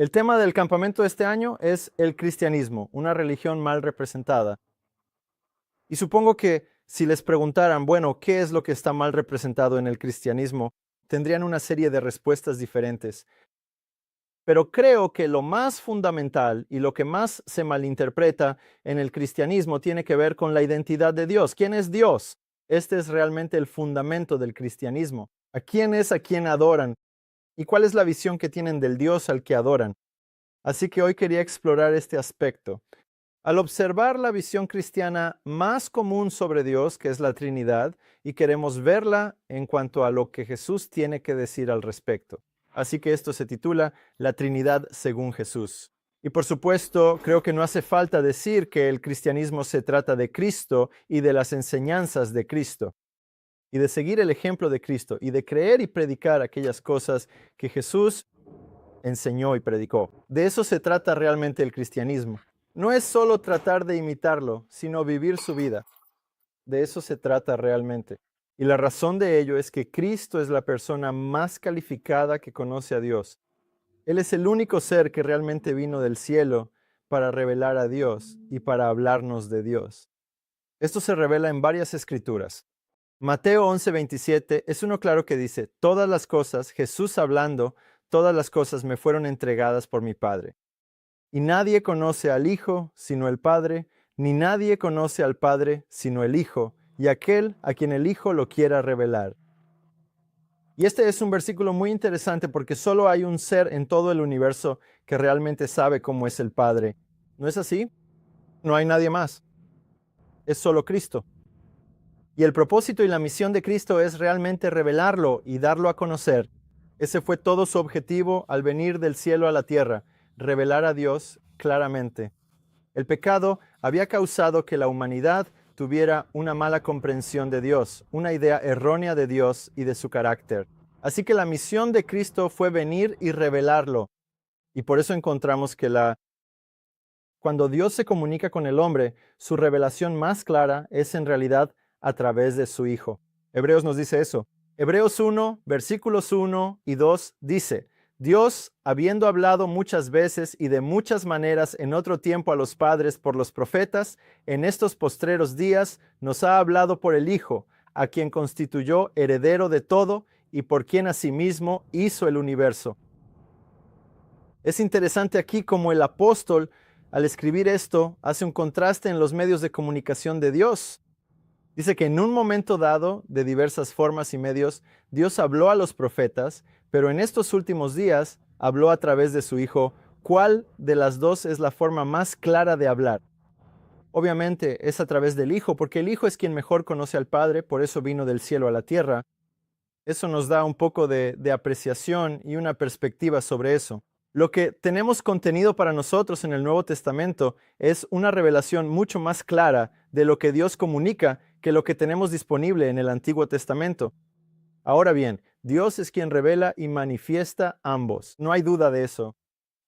El tema del campamento de este año es el cristianismo, una religión mal representada. Y supongo que si les preguntaran, bueno, ¿qué es lo que está mal representado en el cristianismo? Tendrían una serie de respuestas diferentes. Pero creo que lo más fundamental y lo que más se malinterpreta en el cristianismo tiene que ver con la identidad de Dios. ¿Quién es Dios? Este es realmente el fundamento del cristianismo. ¿A quién es a quien adoran? ¿Y cuál es la visión que tienen del Dios al que adoran? Así que hoy quería explorar este aspecto. Al observar la visión cristiana más común sobre Dios, que es la Trinidad, y queremos verla en cuanto a lo que Jesús tiene que decir al respecto. Así que esto se titula La Trinidad según Jesús. Y por supuesto, creo que no hace falta decir que el cristianismo se trata de Cristo y de las enseñanzas de Cristo, y de seguir el ejemplo de Cristo, y de creer y predicar aquellas cosas que Jesús enseñó y predicó. De eso se trata realmente el cristianismo. No es solo tratar de imitarlo, sino vivir su vida. De eso se trata realmente. Y la razón de ello es que Cristo es la persona más calificada que conoce a Dios. Él es el único ser que realmente vino del cielo para revelar a Dios y para hablarnos de Dios. Esto se revela en varias escrituras. Mateo 11:27 es uno claro que dice, todas las cosas, Jesús hablando, todas las cosas me fueron entregadas por mi Padre. Y nadie conoce al Hijo sino el Padre, ni nadie conoce al Padre sino el Hijo, y aquel a quien el Hijo lo quiera revelar. Y este es un versículo muy interesante porque solo hay un ser en todo el universo que realmente sabe cómo es el Padre. ¿No es así? No hay nadie más. Es solo Cristo. Y el propósito y la misión de Cristo es realmente revelarlo y darlo a conocer. Ese fue todo su objetivo al venir del cielo a la tierra, revelar a Dios claramente. El pecado había causado que la humanidad tuviera una mala comprensión de Dios, una idea errónea de Dios y de su carácter. Así que la misión de Cristo fue venir y revelarlo. Y por eso encontramos que cuando Dios se comunica con el hombre, su revelación más clara es en realidad a través de su Hijo. Hebreos nos dice eso. Hebreos 1, versículos 1 y 2 dice, Dios, habiendo hablado muchas veces y de muchas maneras en otro tiempo a los padres por los profetas, en estos postreros días nos ha hablado por el Hijo, a quien constituyó heredero de todo y por quien asimismo hizo el universo. Es interesante aquí cómo el apóstol, al escribir esto, hace un contraste en los medios de comunicación de Dios. Dice que en un momento dado, de diversas formas y medios, Dios habló a los profetas, pero en estos últimos días habló a través de su Hijo. ¿Cuál de las dos es la forma más clara de hablar? Obviamente es a través del Hijo, porque el Hijo es quien mejor conoce al Padre, por eso vino del cielo a la tierra. Eso nos da un poco de apreciación y una perspectiva sobre eso. Lo que tenemos contenido para nosotros en el Nuevo Testamento es una revelación mucho más clara de lo que Dios comunica que lo que tenemos disponible en el Antiguo Testamento. Ahora bien, Dios es quien revela y manifiesta ambos. No hay duda de eso.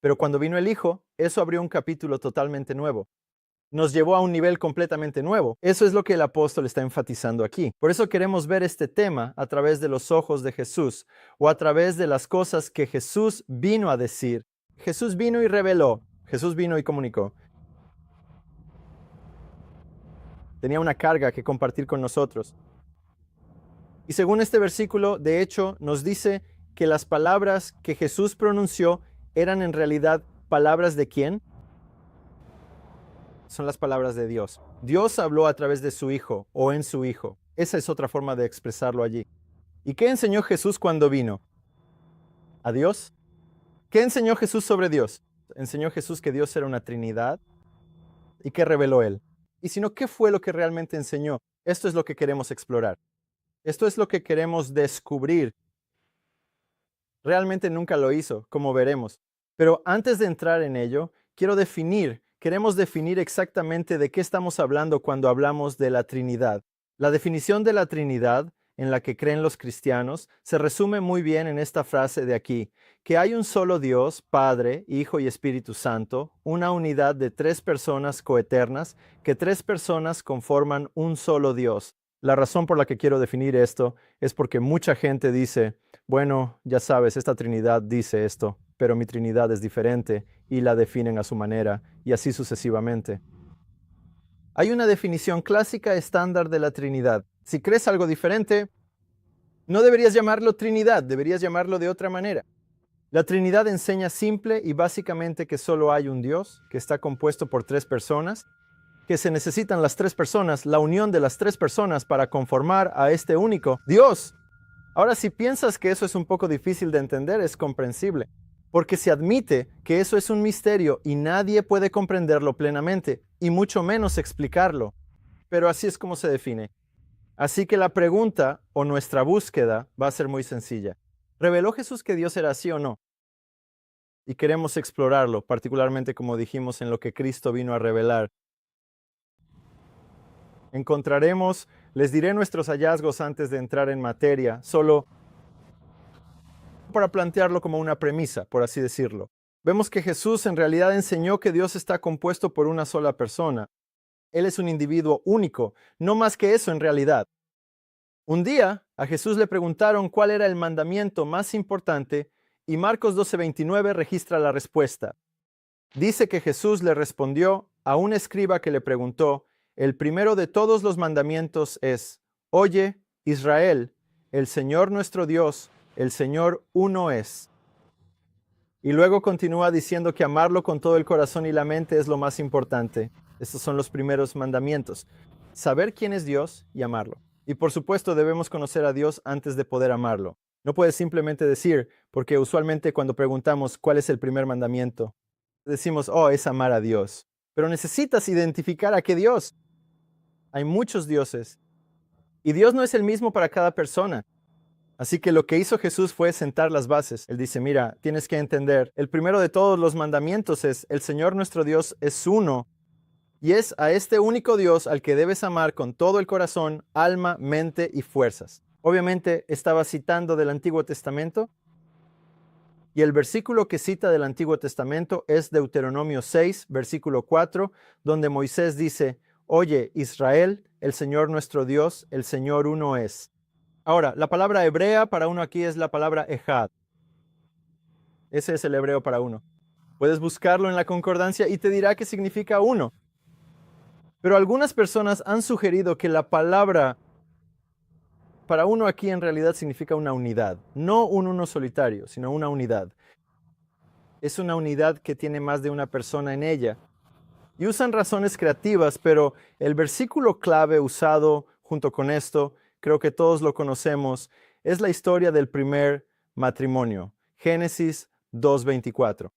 Pero cuando vino el Hijo, eso abrió un capítulo totalmente nuevo. Nos llevó a un nivel completamente nuevo. Eso es lo que el apóstol está enfatizando aquí. Por eso queremos ver este tema a través de los ojos de Jesús o a través de las cosas que Jesús vino a decir. Jesús vino y reveló. Jesús vino y comunicó. Tenía una carga que compartir con nosotros. Y según este versículo, de hecho, nos dice que las palabras que Jesús pronunció eran en realidad palabras de ¿quién? Son las palabras de Dios. Dios habló a través de su Hijo o en su Hijo. Esa es otra forma de expresarlo allí. ¿Y qué enseñó Jesús cuando vino? ¿A Dios? ¿Qué enseñó Jesús sobre Dios? Enseñó Jesús que Dios era una Trinidad. ¿Y qué reveló Él? Y si no, ¿qué fue lo que realmente enseñó? Esto es lo que queremos explorar. Esto es lo que queremos descubrir. Realmente nunca lo hizo, como veremos. Pero antes de entrar en ello, queremos definir exactamente de qué estamos hablando cuando hablamos de la Trinidad. La definición de la Trinidad, en la que creen los cristianos, se resume muy bien en esta frase de aquí, que hay un solo Dios, Padre, Hijo y Espíritu Santo, una unidad de tres personas coeternas, que tres personas conforman un solo Dios. La razón por la que quiero definir esto es porque mucha gente dice, bueno, ya sabes, esta Trinidad dice esto. pero mi Trinidad es diferente y la definen a su manera, y así sucesivamente. Hay una definición clásica estándar de la Trinidad. Si crees algo diferente, no deberías llamarlo Trinidad, deberías llamarlo de otra manera. La Trinidad enseña simple y básicamente que solo hay un Dios, que está compuesto por tres personas, que se necesitan las tres personas, la unión de las tres personas para conformar a este único Dios. Ahora, si piensas que eso es un poco difícil de entender, es comprensible, porque se admite que eso es un misterio y nadie puede comprenderlo plenamente, y mucho menos explicarlo. Pero así es como se define. Así que la pregunta o nuestra búsqueda va a ser muy sencilla. ¿Reveló Jesús que Dios era así o no? Y queremos explorarlo, particularmente como dijimos en lo que Cristo vino a revelar. Encontraremos, les diré nuestros hallazgos antes de entrar en materia, solo para plantearlo como una premisa, por así decirlo. Vemos que Jesús en realidad enseñó que Dios está compuesto por una sola persona. Él es un individuo único, no más que eso en realidad. Un día a Jesús le preguntaron cuál era el mandamiento más importante y Marcos 12:29 registra la respuesta. Dice que Jesús le respondió a un escriba que le preguntó, el primero de todos los mandamientos es, oye, Israel, el Señor nuestro Dios, el Señor uno es. Y luego continúa diciendo que amarlo con todo el corazón y la mente es lo más importante. Estos son los primeros mandamientos. Saber quién es Dios y amarlo. Y por supuesto debemos conocer a Dios antes de poder amarlo. No puedes simplemente decir, porque usualmente cuando preguntamos cuál es el primer mandamiento, decimos, oh, es amar a Dios. Pero necesitas identificar a qué Dios. Hay muchos dioses. Y Dios no es el mismo para cada persona. Así que lo que hizo Jesús fue sentar las bases. Él dice, mira, tienes que entender, el primero de todos los mandamientos es, el Señor nuestro Dios es uno. Y es a este único Dios al que debes amar con todo el corazón, alma, mente y fuerzas. Obviamente estaba citando del Antiguo Testamento. Y el versículo que cita del Antiguo Testamento es Deuteronomio 6, versículo 4, donde Moisés dice, oye, Israel, el Señor nuestro Dios, el Señor uno es. Ahora, la palabra hebrea para uno aquí es la palabra ejad. Ese es el hebreo para uno. Puedes buscarlo en la concordancia y te dirá que significa uno. Pero algunas personas han sugerido que la palabra para uno aquí en realidad significa una unidad. No un uno solitario, sino una unidad. Es una unidad que tiene más de una persona en ella. Y usan razones creativas, pero el versículo clave usado junto con esto, creo que todos lo conocemos, es la historia del primer matrimonio, Génesis 2:24.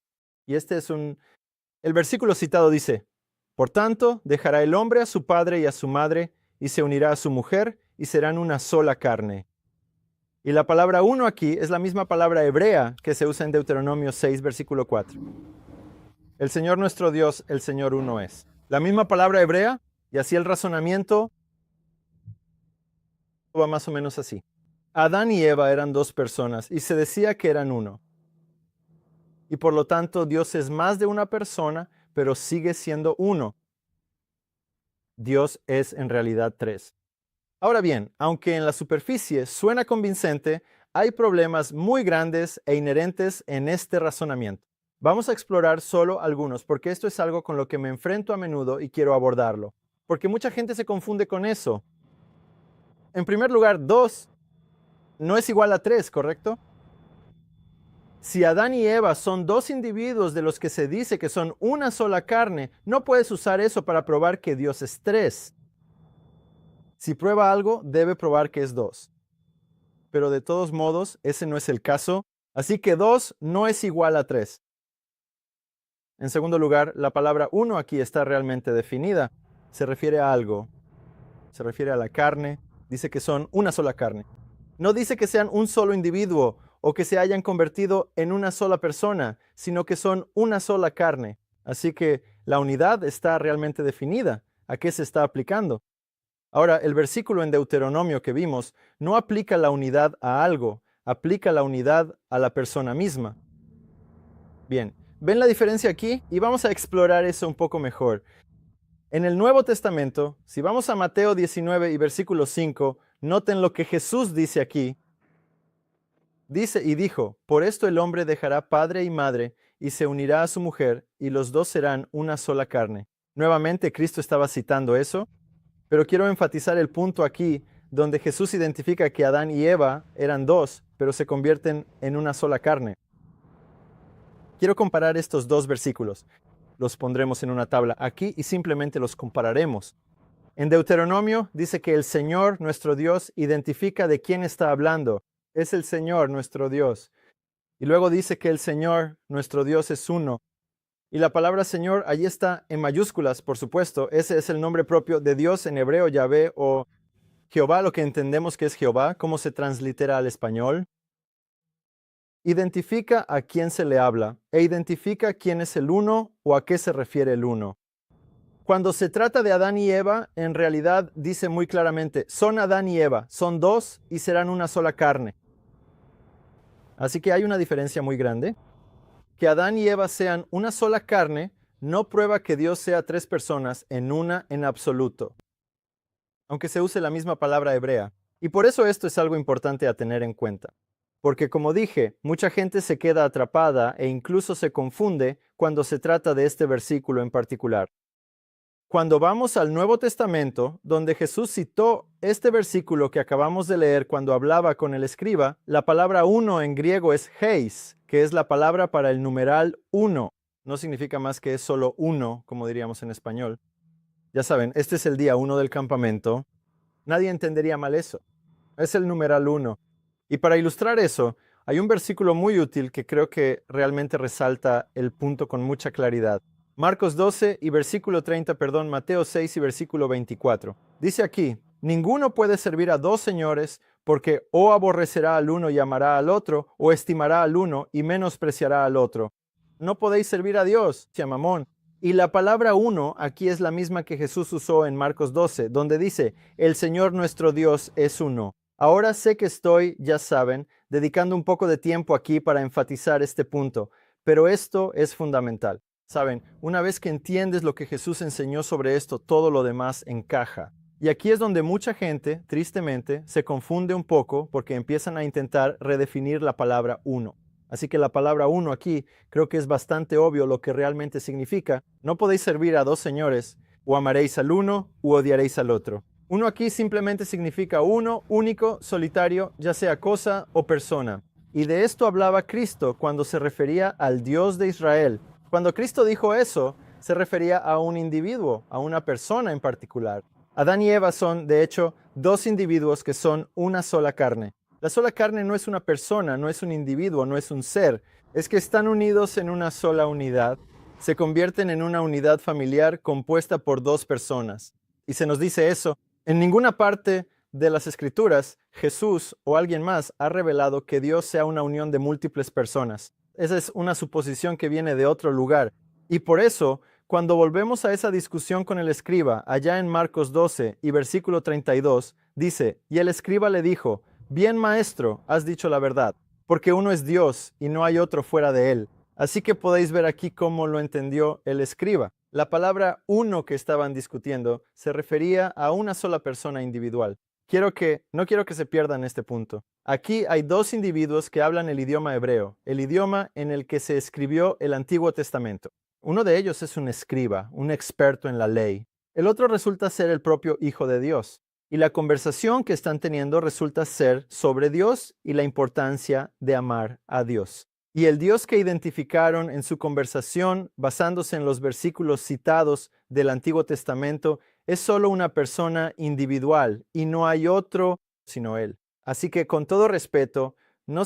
Y el versículo citado dice, por tanto, dejará el hombre a su padre y a su madre, y se unirá a su mujer, y serán una sola carne. Y la palabra uno aquí es la misma palabra hebrea que se usa en Deuteronomio 6, versículo 4. El Señor nuestro Dios, el Señor uno es. La misma palabra hebrea, y así el razonamiento va más o menos así. Adán y Eva eran dos personas y se decía que eran uno. Y por lo tanto Dios es más de una persona, pero sigue siendo uno. Dios es en realidad tres. Ahora bien, aunque en la superficie suena convincente, hay problemas muy grandes e inherentes en este razonamiento. Vamos a explorar solo algunos, porque esto es algo con lo que me enfrento a menudo y quiero abordarlo. Porque mucha gente se confunde con eso. En primer lugar, 2 no es igual a 3, ¿correcto? Si Adán y Eva son dos individuos de los que se dice que son una sola carne, no puedes usar eso para probar que Dios es 3. Si prueba algo, debe probar que es 2. Pero de todos modos, ese no es el caso, así que 2 no es igual a 3. En segundo lugar, la palabra uno aquí está realmente definida. Se refiere a algo. Se refiere a la carne. Dice que son una sola carne. No dice que sean un solo individuo o que se hayan convertido en una sola persona, sino que son una sola carne. Así que la unidad está realmente definida. ¿A qué se está aplicando? Ahora, el versículo en Deuteronomio que vimos no aplica la unidad a algo, aplica la unidad a la persona misma. Bien, ¿ven la diferencia aquí? Y vamos a explorar eso un poco mejor. En el Nuevo Testamento, si vamos a Mateo 19 y versículo 5, noten lo que Jesús dice aquí. Dice y dijo, por esto el hombre dejará padre y madre y se unirá a su mujer y los dos serán una sola carne. Nuevamente Cristo estaba citando eso, pero quiero enfatizar el punto aquí donde Jesús identifica que Adán y Eva eran dos, pero se convierten en una sola carne. Quiero comparar estos dos versículos. Los pondremos en una tabla aquí y simplemente los compararemos. En Deuteronomio dice que el Señor, nuestro Dios, identifica de quién está hablando. Es el Señor, nuestro Dios. Y luego dice que el Señor, nuestro Dios, es uno. Y la palabra Señor allí está en mayúsculas, por supuesto. Ese es el nombre propio de Dios en hebreo, Yahvé o Jehová, lo que entendemos que es Jehová, cómo se translitera al español. Identifica a quién se le habla e identifica quién es el uno o a qué se refiere el uno. Cuando se trata de Adán y Eva, en realidad dice muy claramente, son Adán y Eva, son dos y serán una sola carne. Así que hay una diferencia muy grande. Que Adán y Eva sean una sola carne no prueba que Dios sea tres personas en una en absoluto, aunque se use la misma palabra hebrea. Y por eso esto es algo importante a tener en cuenta. Porque como dije, mucha gente se queda atrapada e incluso se confunde cuando se trata de este versículo en particular. Cuando vamos al Nuevo Testamento, donde Jesús citó este versículo que acabamos de leer cuando hablaba con el escriba, la palabra uno en griego es heis, que es la palabra para el numeral uno. No significa más que es solo uno, como diríamos en español. Ya saben, este es el día 1 del campamento. Nadie entendería mal eso. Es el numeral 1. Y para ilustrar eso, hay un versículo muy útil que creo que realmente resalta el punto con mucha claridad. Marcos 12 y versículo 30, Mateo 6 y versículo 24. Dice aquí, ninguno puede servir a dos señores porque o aborrecerá al uno y amará al otro, o estimará al uno y menospreciará al otro. No podéis servir a Dios, y a Mamón. Y la palabra uno aquí es la misma que Jesús usó en Marcos 12, donde dice, el Señor nuestro Dios es uno. Ahora sé que estoy, ya saben, dedicando un poco de tiempo aquí para enfatizar este punto, pero esto es fundamental. Saben, una vez que entiendes lo que Jesús enseñó sobre esto, todo lo demás encaja. Y aquí es donde mucha gente, tristemente, se confunde un poco porque empiezan a intentar redefinir la palabra uno. Así que la palabra uno aquí creo que es bastante obvio lo que realmente significa. No podéis servir a dos señores, o amaréis al uno u odiaréis al otro. Uno aquí simplemente significa uno, único, solitario, ya sea cosa o persona. Y de esto hablaba Cristo cuando se refería al Dios de Israel. Cuando Cristo dijo eso, se refería a un individuo, a una persona en particular. Adán y Eva son, de hecho, dos individuos que son una sola carne. La sola carne no es una persona, no es un individuo, no es un ser. Es que están unidos en una sola unidad. Se convierten en una unidad familiar compuesta por dos personas. Y se nos dice eso. En ninguna parte de las Escrituras, Jesús o alguien más ha revelado que Dios sea una unión de múltiples personas. Esa es una suposición que viene de otro lugar. Y por eso, cuando volvemos a esa discusión con el escriba, allá en Marcos 12 y versículo 32, dice, y el escriba le dijo, bien maestro, has dicho la verdad, porque uno es Dios y no hay otro fuera de él. Así que podéis ver aquí cómo lo entendió el escriba. La palabra uno que estaban discutiendo se refería a una sola persona individual. No quiero que se pierdan este punto. Aquí hay dos individuos que hablan el idioma hebreo, el idioma en el que se escribió el Antiguo Testamento. Uno de ellos es un escriba, un experto en la ley. El otro resulta ser el propio Hijo de Dios. Y la conversación que están teniendo resulta ser sobre Dios y la importancia de amar a Dios. Y el Dios que identificaron en su conversación, basándose en los versículos citados del Antiguo Testamento, es solo una persona individual y no hay otro sino Él. Así que con todo respeto, no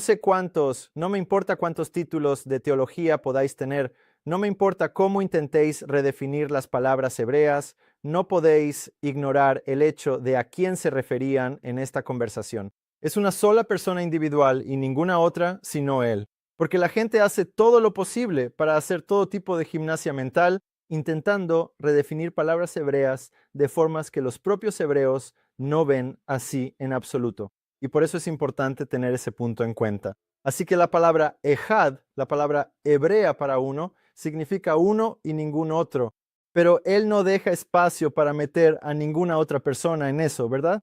me importa cuántos títulos de teología podáis tener, no me importa cómo intentéis redefinir las palabras hebreas, no podéis ignorar el hecho de a quién se referían en esta conversación. Es una sola persona individual y ninguna otra sino Él. Porque la gente hace todo lo posible para hacer todo tipo de gimnasia mental, intentando redefinir palabras hebreas de formas que los propios hebreos no ven así en absoluto. Y por eso es importante tener ese punto en cuenta. Así que la palabra ejad, la palabra hebrea para uno, significa uno y ningún otro. Pero él no deja espacio para meter a ninguna otra persona en eso, ¿verdad?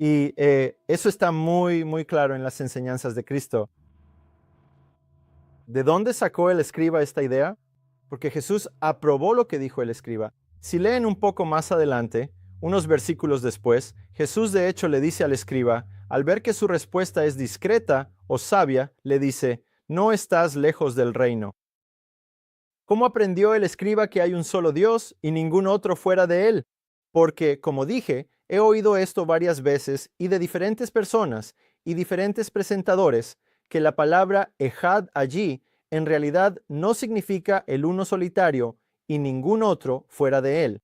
Y eso está muy, muy claro en las enseñanzas de Cristo. ¿De dónde sacó el escriba esta idea? Porque Jesús aprobó lo que dijo el escriba. Si leen un poco más adelante, unos versículos después, Jesús de hecho le dice al escriba, al ver que su respuesta es discreta o sabia, le dice, no estás lejos del reino. ¿Cómo aprendió el escriba que hay un solo Dios y ningún otro fuera de él? Porque, como dije, he oído esto varias veces y de diferentes personas y diferentes presentadores, que la palabra ejad allí en realidad no significa el uno solitario y ningún otro fuera de él.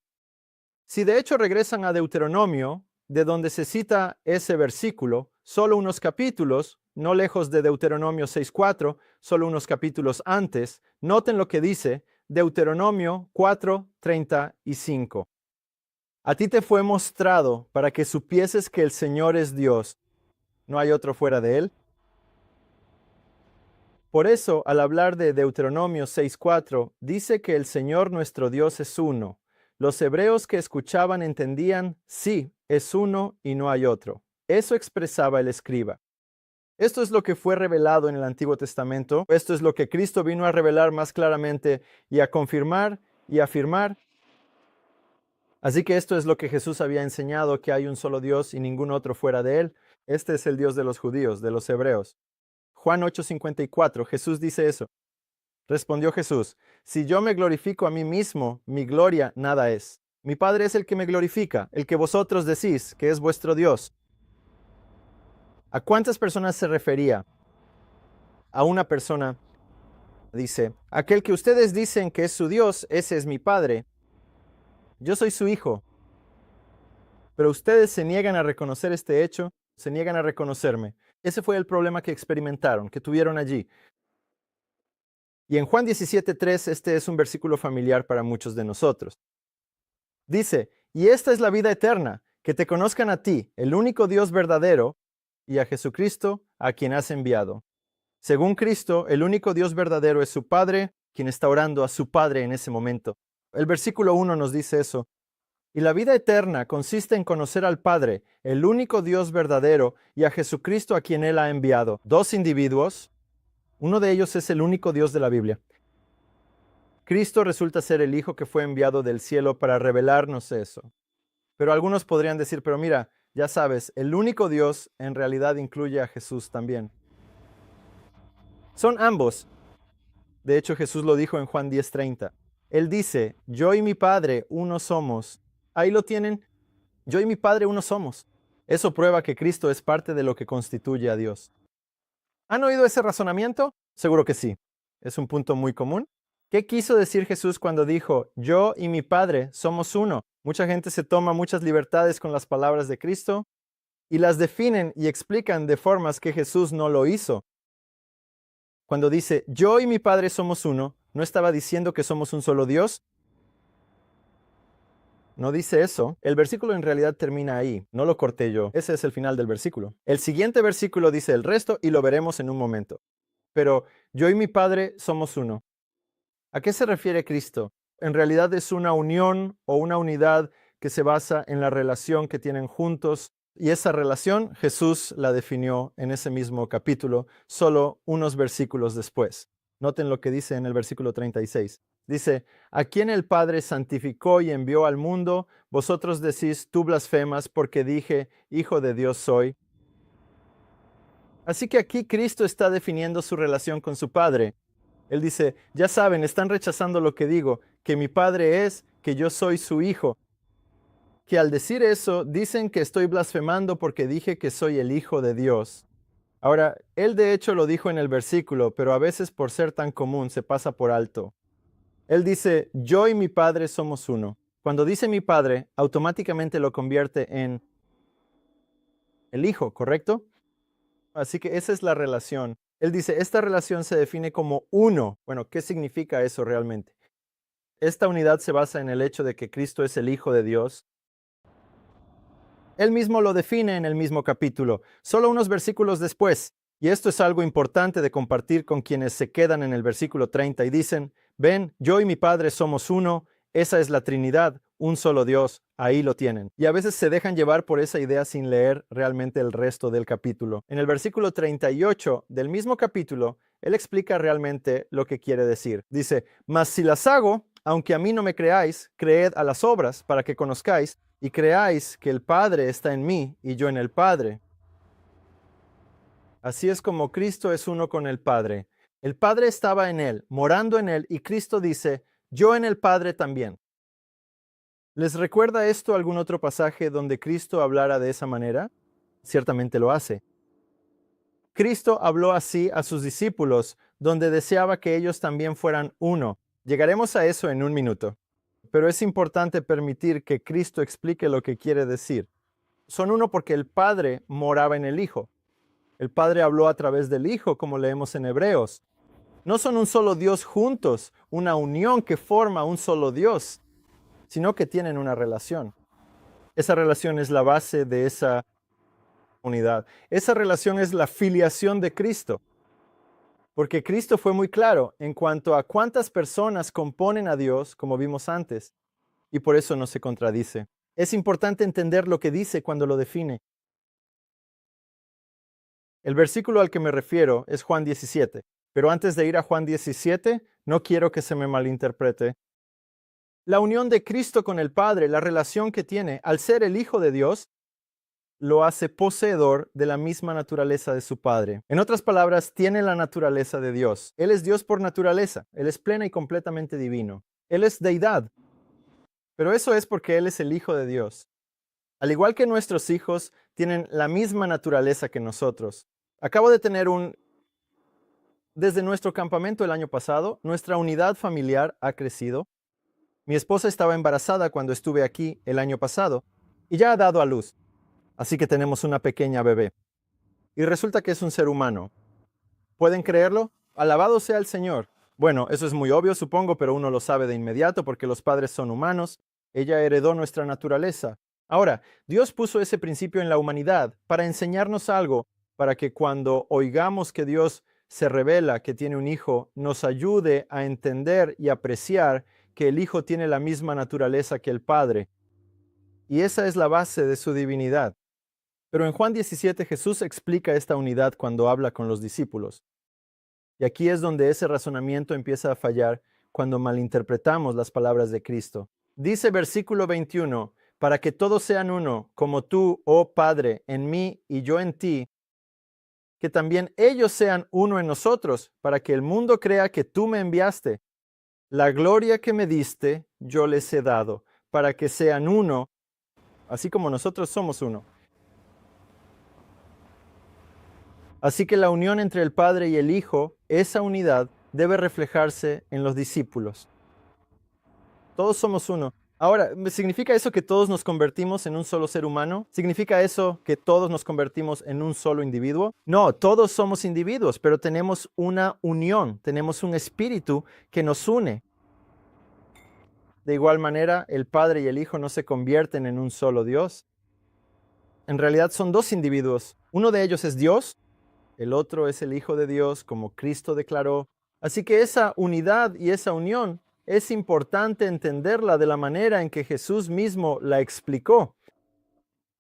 Si de hecho regresan a Deuteronomio, de donde se cita ese versículo, solo unos capítulos, no lejos de Deuteronomio 6:4, solo unos capítulos antes, noten lo que dice Deuteronomio 4:35. A ti te fue mostrado para que supieses que el Señor es Dios, no hay otro fuera de él. Por eso, al hablar de Deuteronomio 6:4, dice que el Señor nuestro Dios es uno. Los hebreos que escuchaban entendían, sí, es uno y no hay otro. Eso expresaba el escriba. Esto es lo que fue revelado en el Antiguo Testamento. Esto es lo que Cristo vino a revelar más claramente y a confirmar y afirmar. Así que esto es lo que Jesús había enseñado, que hay un solo Dios y ningún otro fuera de él. Este es el Dios de los judíos, de los hebreos. Juan 8:54, Jesús dice eso. Respondió Jesús, si yo me glorifico a mí mismo, mi gloria nada es. Mi Padre es el que me glorifica, el que vosotros decís que es vuestro Dios. ¿A cuántas personas se refería? A una persona. Dice, aquel que ustedes dicen que es su Dios, ese es mi Padre. Yo soy su hijo. Pero ustedes se niegan a reconocer este hecho, se niegan a reconocerme. Ese fue el problema que experimentaron, que tuvieron allí. Y en Juan 17:3, este es un versículo familiar para muchos de nosotros. Dice, y esta es la vida eterna, que te conozcan a ti, el único Dios verdadero, y a Jesucristo, a quien has enviado. Según Cristo, el único Dios verdadero es su Padre, quien está orando a su Padre en ese momento. El versículo 1 nos dice eso. Y la vida eterna consiste en conocer al Padre, el único Dios verdadero, y a Jesucristo a quien Él ha enviado. Dos individuos. Uno de ellos es el único Dios de la Biblia. Cristo resulta ser el Hijo que fue enviado del cielo para revelarnos eso. Pero algunos podrían decir, pero mira, ya sabes, el único Dios en realidad incluye a Jesús también. Son ambos. De hecho, Jesús lo dijo en Juan 10:30. Él dice, yo y mi Padre uno somos. Ahí lo tienen. Yo y mi Padre uno somos. Eso prueba que Cristo es parte de lo que constituye a Dios. ¿Han oído ese razonamiento? Seguro que sí. Es un punto muy común. ¿Qué quiso decir Jesús cuando dijo, yo y mi Padre somos uno? Mucha gente se toma muchas libertades con las palabras de Cristo y las definen y explican de formas que Jesús no lo hizo. Cuando dice, yo y mi Padre somos uno, ¿no estaba diciendo que somos un solo Dios? No dice eso. El versículo en realidad termina ahí. No lo corté yo. Ese es el final del versículo. El siguiente versículo dice el resto y lo veremos en un momento. Pero yo y mi Padre somos uno. ¿A qué se refiere Cristo? En realidad es una unión o una unidad que se basa en la relación que tienen juntos. Y esa relación Jesús la definió en ese mismo capítulo, solo unos versículos después. Noten lo que dice en el versículo 36. Dice, a quien el Padre santificó y envió al mundo, vosotros decís, tú blasfemas porque dije, Hijo de Dios soy. Así que aquí Cristo está definiendo su relación con su Padre. Él dice, ya saben, están rechazando lo que digo, que mi Padre es, que yo soy su Hijo. Que al decir eso, dicen que estoy blasfemando porque dije que soy el Hijo de Dios. Ahora, él de hecho lo dijo en el versículo, pero a veces por ser tan común se pasa por alto. Él dice, yo y mi Padre somos uno. Cuando dice mi Padre, automáticamente lo convierte en el Hijo, ¿correcto? Así que esa es la relación. Él dice, esta relación se define como uno. Bueno, ¿qué significa eso realmente? Esta unidad se basa en el hecho de que Cristo es el Hijo de Dios. Él mismo lo define en el mismo capítulo, solo unos versículos después. Y esto es algo importante de compartir con quienes se quedan en el versículo 30 y dicen, ven, yo y mi Padre somos uno, esa es la Trinidad, un solo Dios, ahí lo tienen. Y a veces se dejan llevar por esa idea sin leer realmente el resto del capítulo. En el versículo 38 del mismo capítulo, él explica realmente lo que quiere decir. Dice, mas si las hago, aunque a mí no me creáis, creed a las obras para que conozcáis y creáis que el Padre está en mí y yo en el Padre. Así es como Cristo es uno con el Padre. El Padre estaba en él, morando en él, y Cristo dice, yo en el Padre también. ¿Les recuerda esto algún otro pasaje donde Cristo hablara de esa manera? Ciertamente lo hace. Cristo habló así a sus discípulos, donde deseaba que ellos también fueran uno. Llegaremos a eso en un minuto. Pero es importante permitir que Cristo explique lo que quiere decir. Son uno porque el Padre moraba en el Hijo. El Padre habló a través del Hijo, como leemos en Hebreos. No son un solo Dios juntos, una unión que forma un solo Dios, sino que tienen una relación. Esa relación es la base de esa unidad. Esa relación es la filiación de Cristo. Porque Cristo fue muy claro en cuanto a cuántas personas componen a Dios, como vimos antes, y por eso no se contradice. Es importante entender lo que dice cuando lo define. El versículo al que me refiero es Juan 17, pero antes de ir a Juan 17, no quiero que se me malinterprete. La unión de Cristo con el Padre, la relación que tiene, al ser el Hijo de Dios, lo hace poseedor de la misma naturaleza de su Padre. En otras palabras, tiene la naturaleza de Dios. Él es Dios por naturaleza. Él es plena y completamente divino. Él es deidad. Pero eso es porque Él es el Hijo de Dios. Al igual que nuestros hijos, tienen la misma naturaleza que nosotros. Acabo de tener Desde nuestro campamento el año pasado, nuestra unidad familiar ha crecido. Mi esposa estaba embarazada cuando estuve aquí el año pasado y ya ha dado a luz. Así que tenemos una pequeña bebé. Y resulta que es un ser humano. ¿Pueden creerlo? Alabado sea el Señor. Bueno, eso es muy obvio, supongo, pero uno lo sabe de inmediato porque los padres son humanos. Ella heredó nuestra naturaleza. Ahora, Dios puso ese principio en la humanidad para enseñarnos algo, para que cuando oigamos que Dios se revela que tiene un hijo, nos ayude a entender y apreciar que el hijo tiene la misma naturaleza que el Padre. Y esa es la base de su divinidad. Pero en Juan 17 Jesús explica esta unidad cuando habla con los discípulos. Y aquí es donde ese razonamiento empieza a fallar cuando malinterpretamos las palabras de Cristo. Dice versículo 21, para que todos sean uno, como tú, oh Padre, en mí y yo en ti, que también ellos sean uno en nosotros, para que el mundo crea que tú me enviaste. La gloria que me diste, yo les he dado, para que sean uno, así como nosotros somos uno. Así que la unión entre el Padre y el Hijo, esa unidad, debe reflejarse en los discípulos. Todos somos uno. Ahora, ¿significa eso que todos nos convertimos en un solo ser humano? ¿Significa eso que todos nos convertimos en un solo individuo? No, todos somos individuos, pero tenemos una unión, tenemos un espíritu que nos une. De igual manera, el Padre y el Hijo no se convierten en un solo Dios. En realidad son dos individuos. Uno de ellos es Dios, el otro es el Hijo de Dios, como Cristo declaró. Así que esa unidad y esa unión es importante entenderla de la manera en que Jesús mismo la explicó.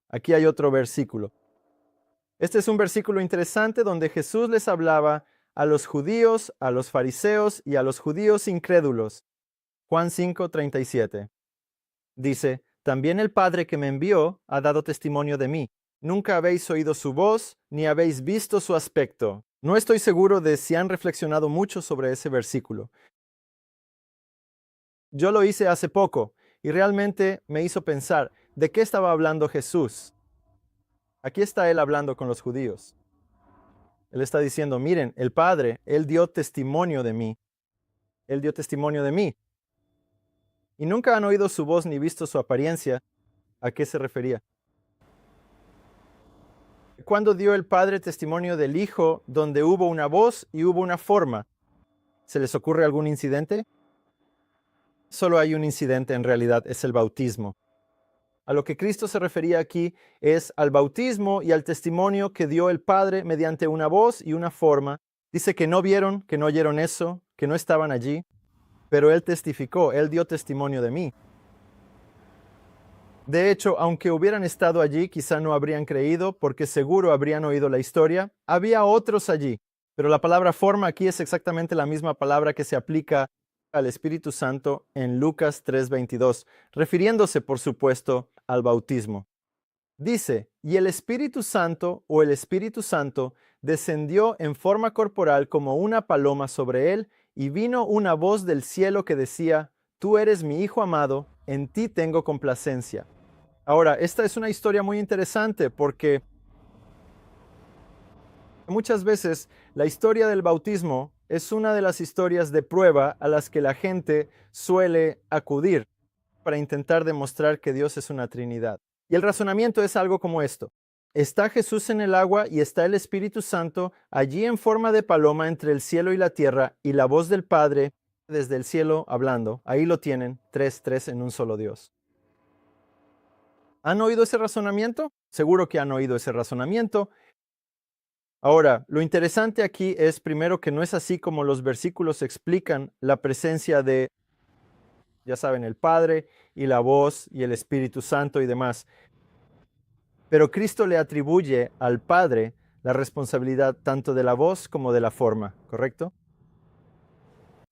Aquí hay otro versículo. Este es un versículo interesante donde Jesús les hablaba a los judíos, a los fariseos y a los judíos incrédulos. Juan 5:37. Dice, también el Padre que me envió ha dado testimonio de mí. Nunca habéis oído su voz, ni habéis visto su aspecto. No estoy seguro de si han reflexionado mucho sobre ese versículo. Yo lo hice hace poco y realmente me hizo pensar, ¿de qué estaba hablando Jesús? Aquí está él hablando con los judíos. Él está diciendo, miren, el Padre, Él dio testimonio de mí. Él dio testimonio de mí. Y nunca han oído su voz ni visto su apariencia. ¿A qué se refería? ¿Cuándo dio el Padre testimonio del Hijo donde hubo una voz y hubo una forma? ¿Se les ocurre algún incidente? Solo hay un incidente en realidad, es el bautismo. A lo que Cristo se refería aquí es al bautismo y al testimonio que dio el Padre mediante una voz y una forma. Dice que no vieron, que no oyeron eso, que no estaban allí, pero Él testificó, Él dio testimonio de mí. De hecho, aunque hubieran estado allí, quizá no habrían creído, porque seguro habrían oído la historia. Había otros allí, pero la palabra forma aquí es exactamente la misma palabra que se aplica al Espíritu Santo en Lucas 3:22, refiriéndose, por supuesto, al bautismo. Dice, y el Espíritu Santo o el Espíritu Santo descendió en forma corporal como una paloma sobre él, y vino una voz del cielo que decía, Tú eres mi Hijo amado, en ti tengo complacencia. Ahora, esta es una historia muy interesante porque muchas veces la historia del bautismo es una de las historias de prueba a las que la gente suele acudir para intentar demostrar que Dios es una Trinidad. Y el razonamiento es algo como esto. Está Jesús en el agua y está el Espíritu Santo allí en forma de paloma entre el cielo y la tierra, y la voz del Padre desde el cielo hablando. Ahí lo tienen, tres en un solo Dios. ¿Han oído ese razonamiento? Seguro que han oído ese razonamiento. Ahora, lo interesante aquí es primero que no es así como los versículos explican la presencia de, ya saben, el Padre y la voz y el Espíritu Santo y demás. Pero Cristo le atribuye al Padre la responsabilidad tanto de la voz como de la forma, ¿correcto?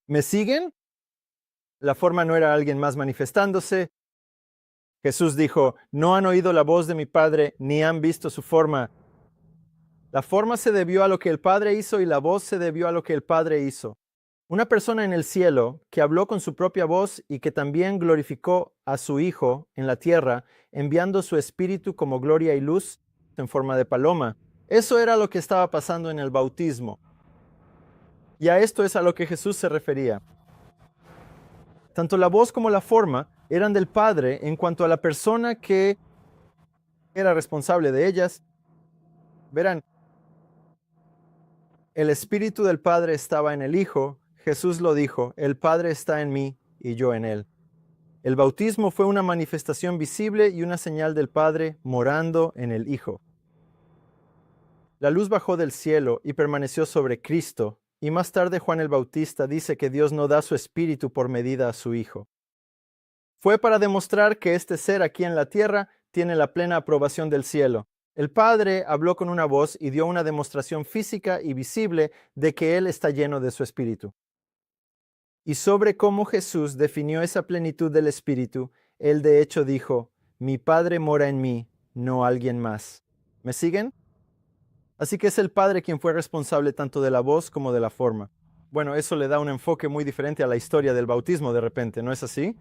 ¿Me siguen? La forma no era alguien más manifestándose. Jesús dijo, no han oído la voz de mi Padre ni han visto su forma. La forma se debió a lo que el Padre hizo y la voz se debió a lo que el Padre hizo. Una persona en el cielo que habló con su propia voz y que también glorificó a su Hijo en la tierra, enviando su Espíritu como gloria y luz en forma de paloma. Eso era lo que estaba pasando en el bautismo. Y a esto es a lo que Jesús se refería. Tanto la voz como la forma eran del Padre en cuanto a la persona que era responsable de ellas. Verán, el Espíritu del Padre estaba en el Hijo. Jesús lo dijo, el Padre está en mí y yo en él. El bautismo fue una manifestación visible y una señal del Padre morando en el Hijo. La luz bajó del cielo y permaneció sobre Cristo, y más tarde Juan el Bautista dice que Dios no da su Espíritu por medida a su Hijo. Fue para demostrar que este ser aquí en la tierra tiene la plena aprobación del cielo. El Padre habló con una voz y dio una demostración física y visible de que Él está lleno de su Espíritu. Y sobre cómo Jesús definió esa plenitud del Espíritu, Él de hecho dijo, mi Padre mora en mí, no alguien más. ¿Me siguen? Así que es el Padre quien fue responsable tanto de la voz como de la forma. Bueno, eso le da un enfoque muy diferente a la historia del bautismo de repente, ¿no es así?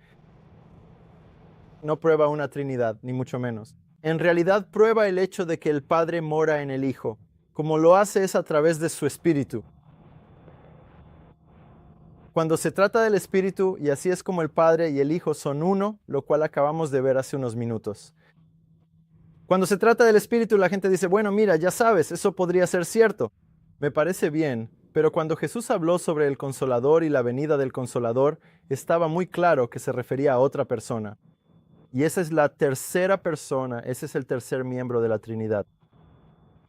No prueba una Trinidad, ni mucho menos. En realidad prueba el hecho de que el Padre mora en el Hijo. Como lo hace es a través de su Espíritu. Cuando se trata del Espíritu, y así es como el Padre y el Hijo son uno, lo cual acabamos de ver hace unos minutos. Cuando se trata del Espíritu, la gente dice, bueno, mira, ya sabes, eso podría ser cierto. Me parece bien, pero cuando Jesús habló sobre el Consolador y la venida del Consolador, estaba muy claro que se refería a otra persona. Y esa es la tercera persona, ese es el tercer miembro de la Trinidad.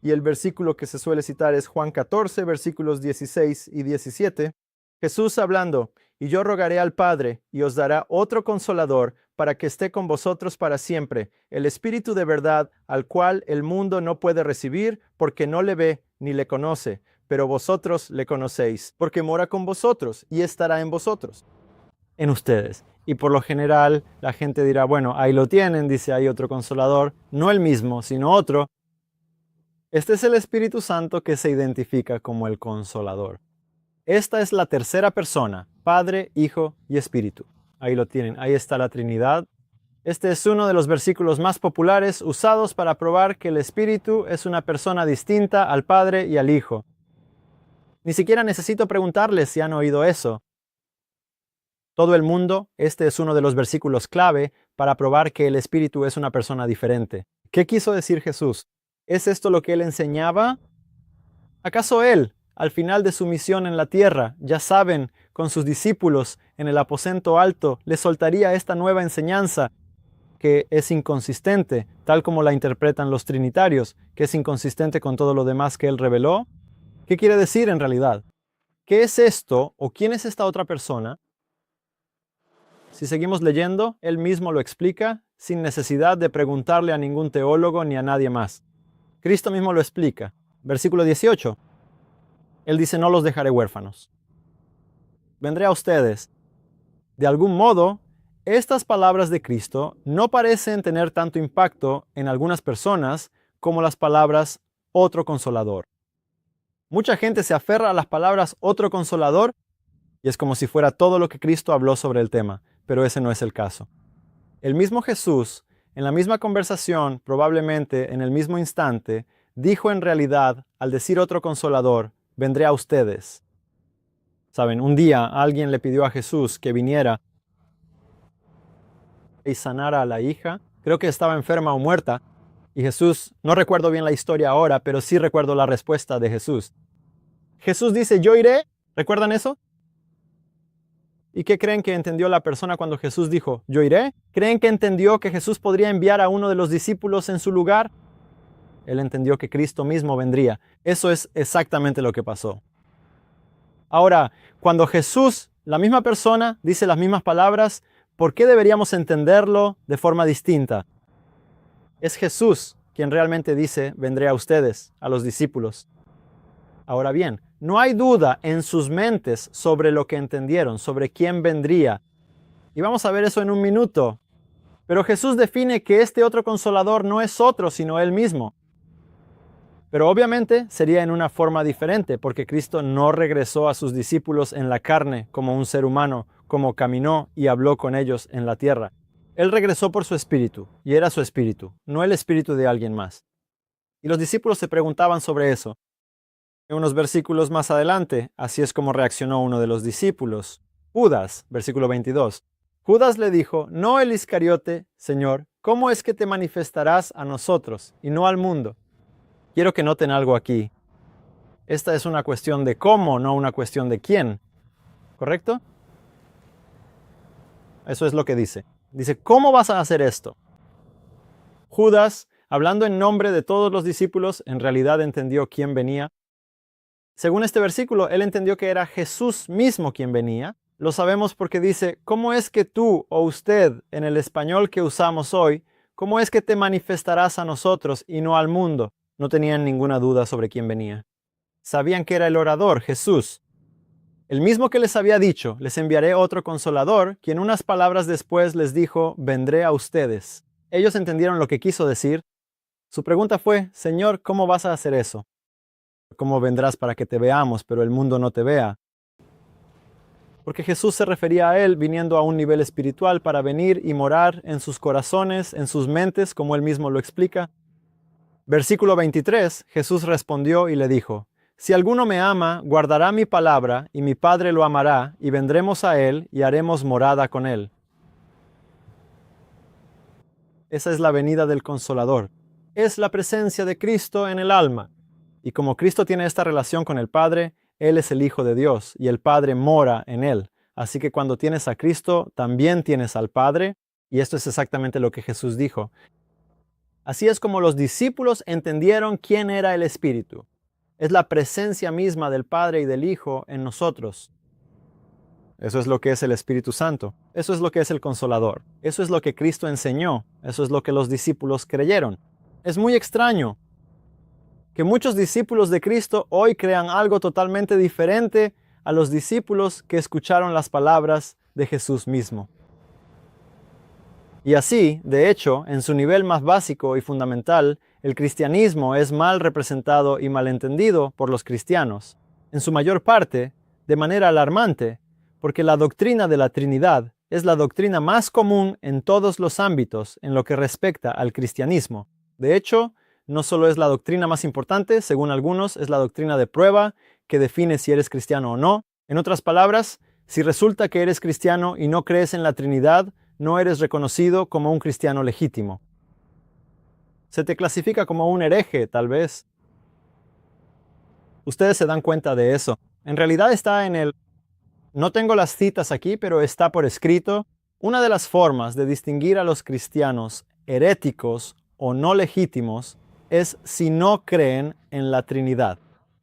Y el versículo que se suele citar es Juan 14, versículos 16 y 17. Jesús hablando, y yo rogaré al Padre, y os dará otro consolador, para que esté con vosotros para siempre, el Espíritu de verdad, al cual el mundo no puede recibir, porque no le ve ni le conoce, pero vosotros le conocéis, porque mora con vosotros y estará en vosotros, en ustedes. Y por lo general la gente dirá, bueno, ahí lo tienen, dice, hay otro consolador, no el mismo, sino otro. Este es el Espíritu Santo que se identifica como el consolador. Esta es la tercera persona, Padre, Hijo y Espíritu. Ahí lo tienen, ahí está la Trinidad. Este es uno de los versículos más populares usados para probar que el Espíritu es una persona distinta al Padre y al Hijo. Ni siquiera necesito preguntarles si han oído eso. Todo el mundo, este es uno de los versículos clave para probar que el Espíritu es una persona diferente. ¿Qué quiso decir Jesús? ¿Es esto lo que él enseñaba? ¿Acaso él, al final de su misión en la tierra, ya saben, con sus discípulos en el aposento alto, les soltaría esta nueva enseñanza que es inconsistente, tal como la interpretan los trinitarios, que es inconsistente con todo lo demás que él reveló? ¿Qué quiere decir en realidad? ¿Qué es esto o quién es esta otra persona? Si seguimos leyendo, él mismo lo explica sin necesidad de preguntarle a ningún teólogo ni a nadie más. Cristo mismo lo explica. Versículo 18. Él dice, no los dejaré huérfanos. Vendré a ustedes. De algún modo, estas palabras de Cristo no parecen tener tanto impacto en algunas personas como las palabras otro consolador. Mucha gente se aferra a las palabras otro consolador y es como si fuera todo lo que Cristo habló sobre el tema, pero ese no es el caso. El mismo Jesús, en la misma conversación, probablemente en el mismo instante, dijo en realidad, al decir otro consolador, vendré a ustedes. Saben, un día alguien le pidió a Jesús que viniera y sanara a la hija. Creo que estaba enferma o muerta. Y Jesús, no recuerdo bien la historia ahora, pero sí recuerdo la respuesta de Jesús. Jesús dice, yo iré. ¿Recuerdan eso? ¿Y qué creen que entendió la persona cuando Jesús dijo, yo iré? ¿Creen que entendió que Jesús podría enviar a uno de los discípulos en su lugar? Él entendió que Cristo mismo vendría. Eso es exactamente lo que pasó. Ahora, cuando Jesús, la misma persona, dice las mismas palabras, ¿por qué deberíamos entenderlo de forma distinta? Es Jesús quien realmente dice, vendré a ustedes, a los discípulos. Ahora bien, no hay duda en sus mentes sobre lo que entendieron, sobre quién vendría. Y vamos a ver eso en un minuto. Pero Jesús define que este otro consolador no es otro, sino Él mismo. Pero obviamente sería en una forma diferente, porque Cristo no regresó a sus discípulos en la carne como un ser humano, como caminó y habló con ellos en la tierra. Él regresó por su espíritu, y era su espíritu, no el espíritu de alguien más. Y los discípulos se preguntaban sobre eso. En unos versículos más adelante, así es como reaccionó uno de los discípulos, Judas, versículo 22. Judas le dijo, no el Iscariote, Señor, ¿cómo es que te manifestarás a nosotros y no al mundo? Quiero que noten algo aquí. Esta es una cuestión de cómo, no una cuestión de quién. ¿Correcto? Eso es lo que dice. Dice, ¿cómo vas a hacer esto? Judas, hablando en nombre de todos los discípulos, en realidad entendió quién venía. Según este versículo, él entendió que era Jesús mismo quien venía. Lo sabemos porque dice, ¿cómo es que tú o usted, en el español que usamos hoy, cómo es que te manifestarás a nosotros y no al mundo? No tenían ninguna duda sobre quién venía. Sabían que era el orador, Jesús. El mismo que les había dicho, les enviaré otro consolador, quien unas palabras después les dijo, vendré a ustedes. Ellos entendieron lo que quiso decir. Su pregunta fue, Señor, ¿cómo vas a hacer eso? ¿Cómo vendrás para que te veamos, pero el mundo no te vea? Porque Jesús se refería a Él viniendo a un nivel espiritual para venir y morar en sus corazones, en sus mentes, como Él mismo lo explica. Versículo 23, Jesús respondió y le dijo, si alguno me ama, guardará mi palabra, y mi Padre lo amará, y vendremos a Él y haremos morada con Él. Esa es la venida del Consolador. Es la presencia de Cristo en el alma. Y como Cristo tiene esta relación con el Padre, Él es el Hijo de Dios, y el Padre mora en Él. Así que cuando tienes a Cristo, también tienes al Padre, y esto es exactamente lo que Jesús dijo. Así es como los discípulos entendieron quién era el Espíritu. Es la presencia misma del Padre y del Hijo en nosotros. Eso es lo que es el Espíritu Santo. Eso es lo que es el Consolador. Eso es lo que Cristo enseñó. Eso es lo que los discípulos creyeron. Es muy extraño que muchos discípulos de Cristo hoy crean algo totalmente diferente a los discípulos que escucharon las palabras de Jesús mismo. Y así, de hecho, en su nivel más básico y fundamental, el cristianismo es mal representado y malentendido por los cristianos, en su mayor parte, de manera alarmante, porque la doctrina de la Trinidad es la doctrina más común en todos los ámbitos en lo que respecta al cristianismo. De hecho, no solo es la doctrina más importante, según algunos, es la doctrina de prueba que define si eres cristiano o no. En otras palabras, si resulta que eres cristiano y no crees en la Trinidad, no eres reconocido como un cristiano legítimo. Se te clasifica como un hereje, tal vez. Ustedes se dan cuenta de eso. En realidad está en el... No tengo las citas aquí, pero está por escrito. Una de las formas de distinguir a los cristianos heréticos o no legítimos es si no creen en la Trinidad.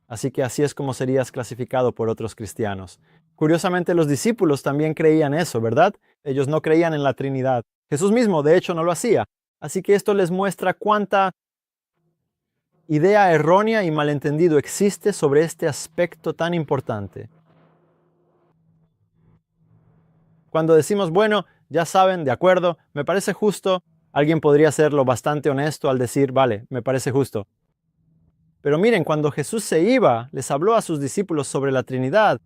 Así que así es como serías clasificado por otros cristianos. Curiosamente, los discípulos también creían eso, ¿verdad? Ellos no creían en la Trinidad. Jesús mismo, de hecho, no lo hacía. Así que esto les muestra cuánta idea errónea y malentendido existe sobre este aspecto tan importante. Cuando decimos, bueno, ya saben, de acuerdo, me parece justo, alguien podría serlo bastante honesto al decir, vale, me parece justo. Pero miren, cuando Jesús se iba, les habló a sus discípulos sobre la Trinidad.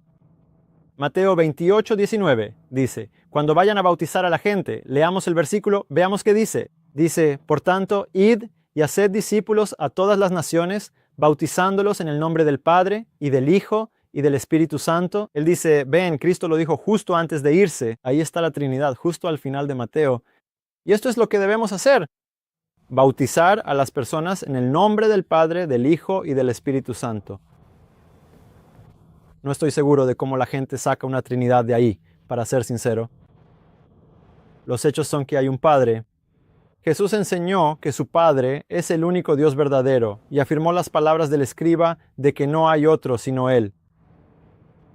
Mateo 28:19 dice, cuando vayan a bautizar a la gente, leamos el versículo, veamos qué dice. Dice, por tanto, id y haced discípulos a todas las naciones, bautizándolos en el nombre del Padre y del Hijo y del Espíritu Santo. Él dice, ven, Cristo lo dijo justo antes de irse. Ahí está la Trinidad, justo al final de Mateo. Y esto es lo que debemos hacer. Bautizar a las personas en el nombre del Padre, del Hijo y del Espíritu Santo. No estoy seguro de cómo la gente saca una Trinidad de ahí, para ser sincero. Los hechos son que hay un Padre. Jesús enseñó que su Padre es el único Dios verdadero y afirmó las palabras del escriba de que no hay otro sino Él.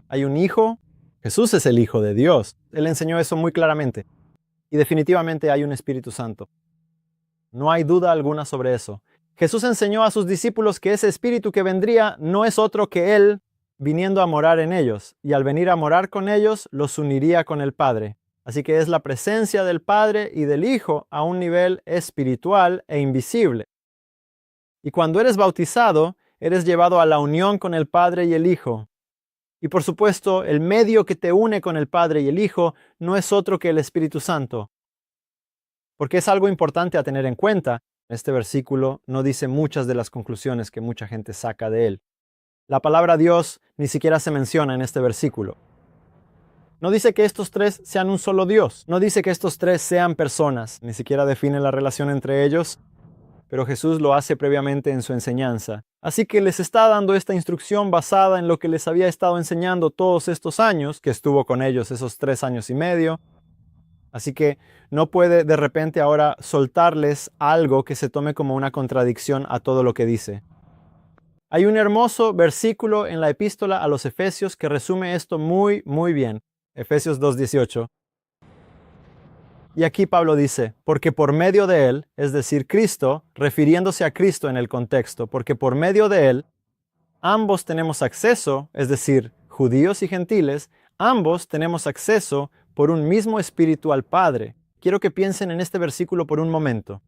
Hay un Hijo, Jesús es el Hijo de Dios. Él enseñó eso muy claramente. Y definitivamente hay un Espíritu Santo. No hay duda alguna sobre eso. Jesús enseñó a sus discípulos que ese Espíritu que vendría no es otro que Él viniendo a morar en ellos, y al venir a morar con ellos, los uniría con el Padre. Así que es la presencia del Padre y del Hijo a un nivel espiritual e invisible. Y cuando eres bautizado, eres llevado a la unión con el Padre y el Hijo. Y por supuesto, el medio que te une con el Padre y el Hijo no es otro que el Espíritu Santo. Porque es algo importante a tener en cuenta. Este versículo no dice muchas de las conclusiones que mucha gente saca de él. La palabra Dios ni siquiera se menciona en este versículo. No dice que estos tres sean un solo Dios. No dice que estos tres sean personas. Ni siquiera define la relación entre ellos. Pero Jesús lo hace previamente en su enseñanza. Así que les está dando esta instrucción basada en lo que les había estado enseñando todos estos años, que estuvo con ellos esos 3 años y medio. Así que no puede de repente ahora soltarles algo que se tome como una contradicción a todo lo que dice. Hay un hermoso versículo en la epístola a los Efesios que resume esto muy, muy bien. Efesios 2:18. Y aquí Pablo dice, porque por medio de Él, es decir, Cristo, refiriéndose a Cristo en el contexto, porque por medio de Él, ambos tenemos acceso, es decir, judíos y gentiles, ambos tenemos acceso por un mismo espíritu al Padre. Quiero que piensen en este versículo por un momento.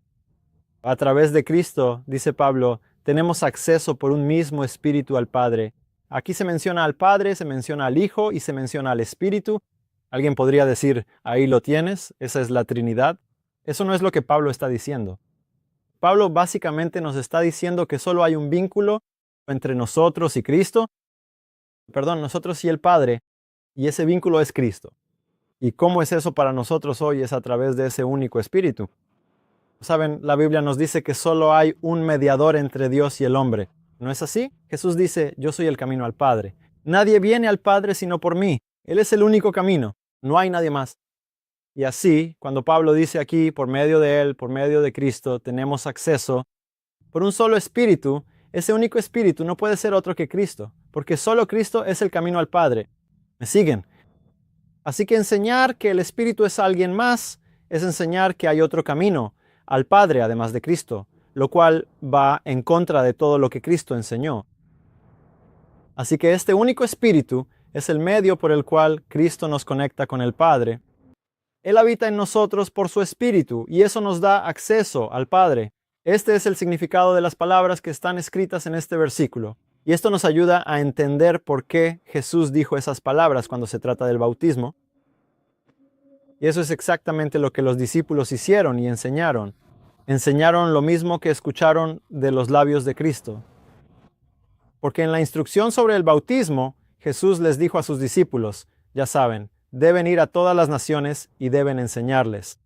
A través de Cristo, dice Pablo, tenemos acceso por un mismo espíritu al Padre. Aquí se menciona al Padre, se menciona al Hijo y se menciona al Espíritu. Alguien podría decir, ahí lo tienes, esa es la Trinidad. Eso no es lo que Pablo está diciendo. Pablo básicamente nos está diciendo que solo hay un vínculo entre nosotros y Cristo. Nosotros y el Padre, y ese vínculo es Cristo. ¿Y cómo es eso para nosotros hoy? Es a través de ese único Espíritu. Saben, la Biblia nos dice que solo hay un mediador entre Dios y el hombre. ¿No es así? Jesús dice, yo soy el camino al Padre. Nadie viene al Padre sino por mí. Él es el único camino. No hay nadie más. Y así, cuando Pablo dice aquí, por medio de Él, por medio de Cristo, tenemos acceso por un solo Espíritu. Ese único Espíritu no puede ser otro que Cristo, porque solo Cristo es el camino al Padre. ¿Me siguen? Así que enseñar que el Espíritu es alguien más es enseñar que hay otro camino al Padre además de Cristo, lo cual va en contra de todo lo que Cristo enseñó. Así que este único Espíritu es el medio por el cual Cristo nos conecta con el Padre. Él habita en nosotros por su Espíritu y eso nos da acceso al Padre. Este es el significado de las palabras que están escritas en este versículo. Y esto nos ayuda a entender por qué Jesús dijo esas palabras cuando se trata del bautismo. Y eso es exactamente lo que los discípulos hicieron y enseñaron. Enseñaron lo mismo que escucharon de los labios de Cristo. Porque en la instrucción sobre el bautismo, Jesús les dijo a sus discípulos, ya saben, deben ir a todas las naciones y deben enseñarles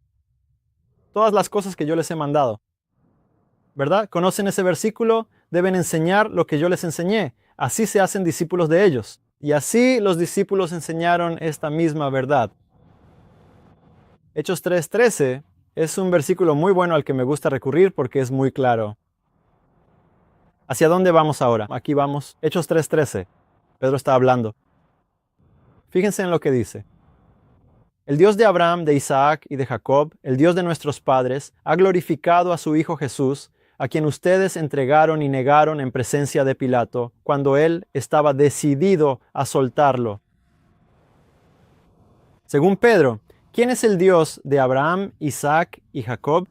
todas las cosas que yo les he mandado. ¿Verdad? ¿Conocen ese versículo? Deben enseñar lo que yo les enseñé. Así se hacen discípulos de ellos. Y así los discípulos enseñaron esta misma verdad. Hechos 3:13 es un versículo muy bueno al que me gusta recurrir porque es muy claro. ¿Hacia dónde vamos ahora? Aquí vamos. Hechos 3:13. Pedro está hablando. Fíjense en lo que dice. El Dios de Abraham, de Isaac y de Jacob, el Dios de nuestros padres, ha glorificado a su Hijo Jesús, a quien ustedes entregaron y negaron en presencia de Pilato, cuando él estaba decidido a soltarlo. Según Pedro, ¿quién es el Dios de Abraham, Isaac y Jacob?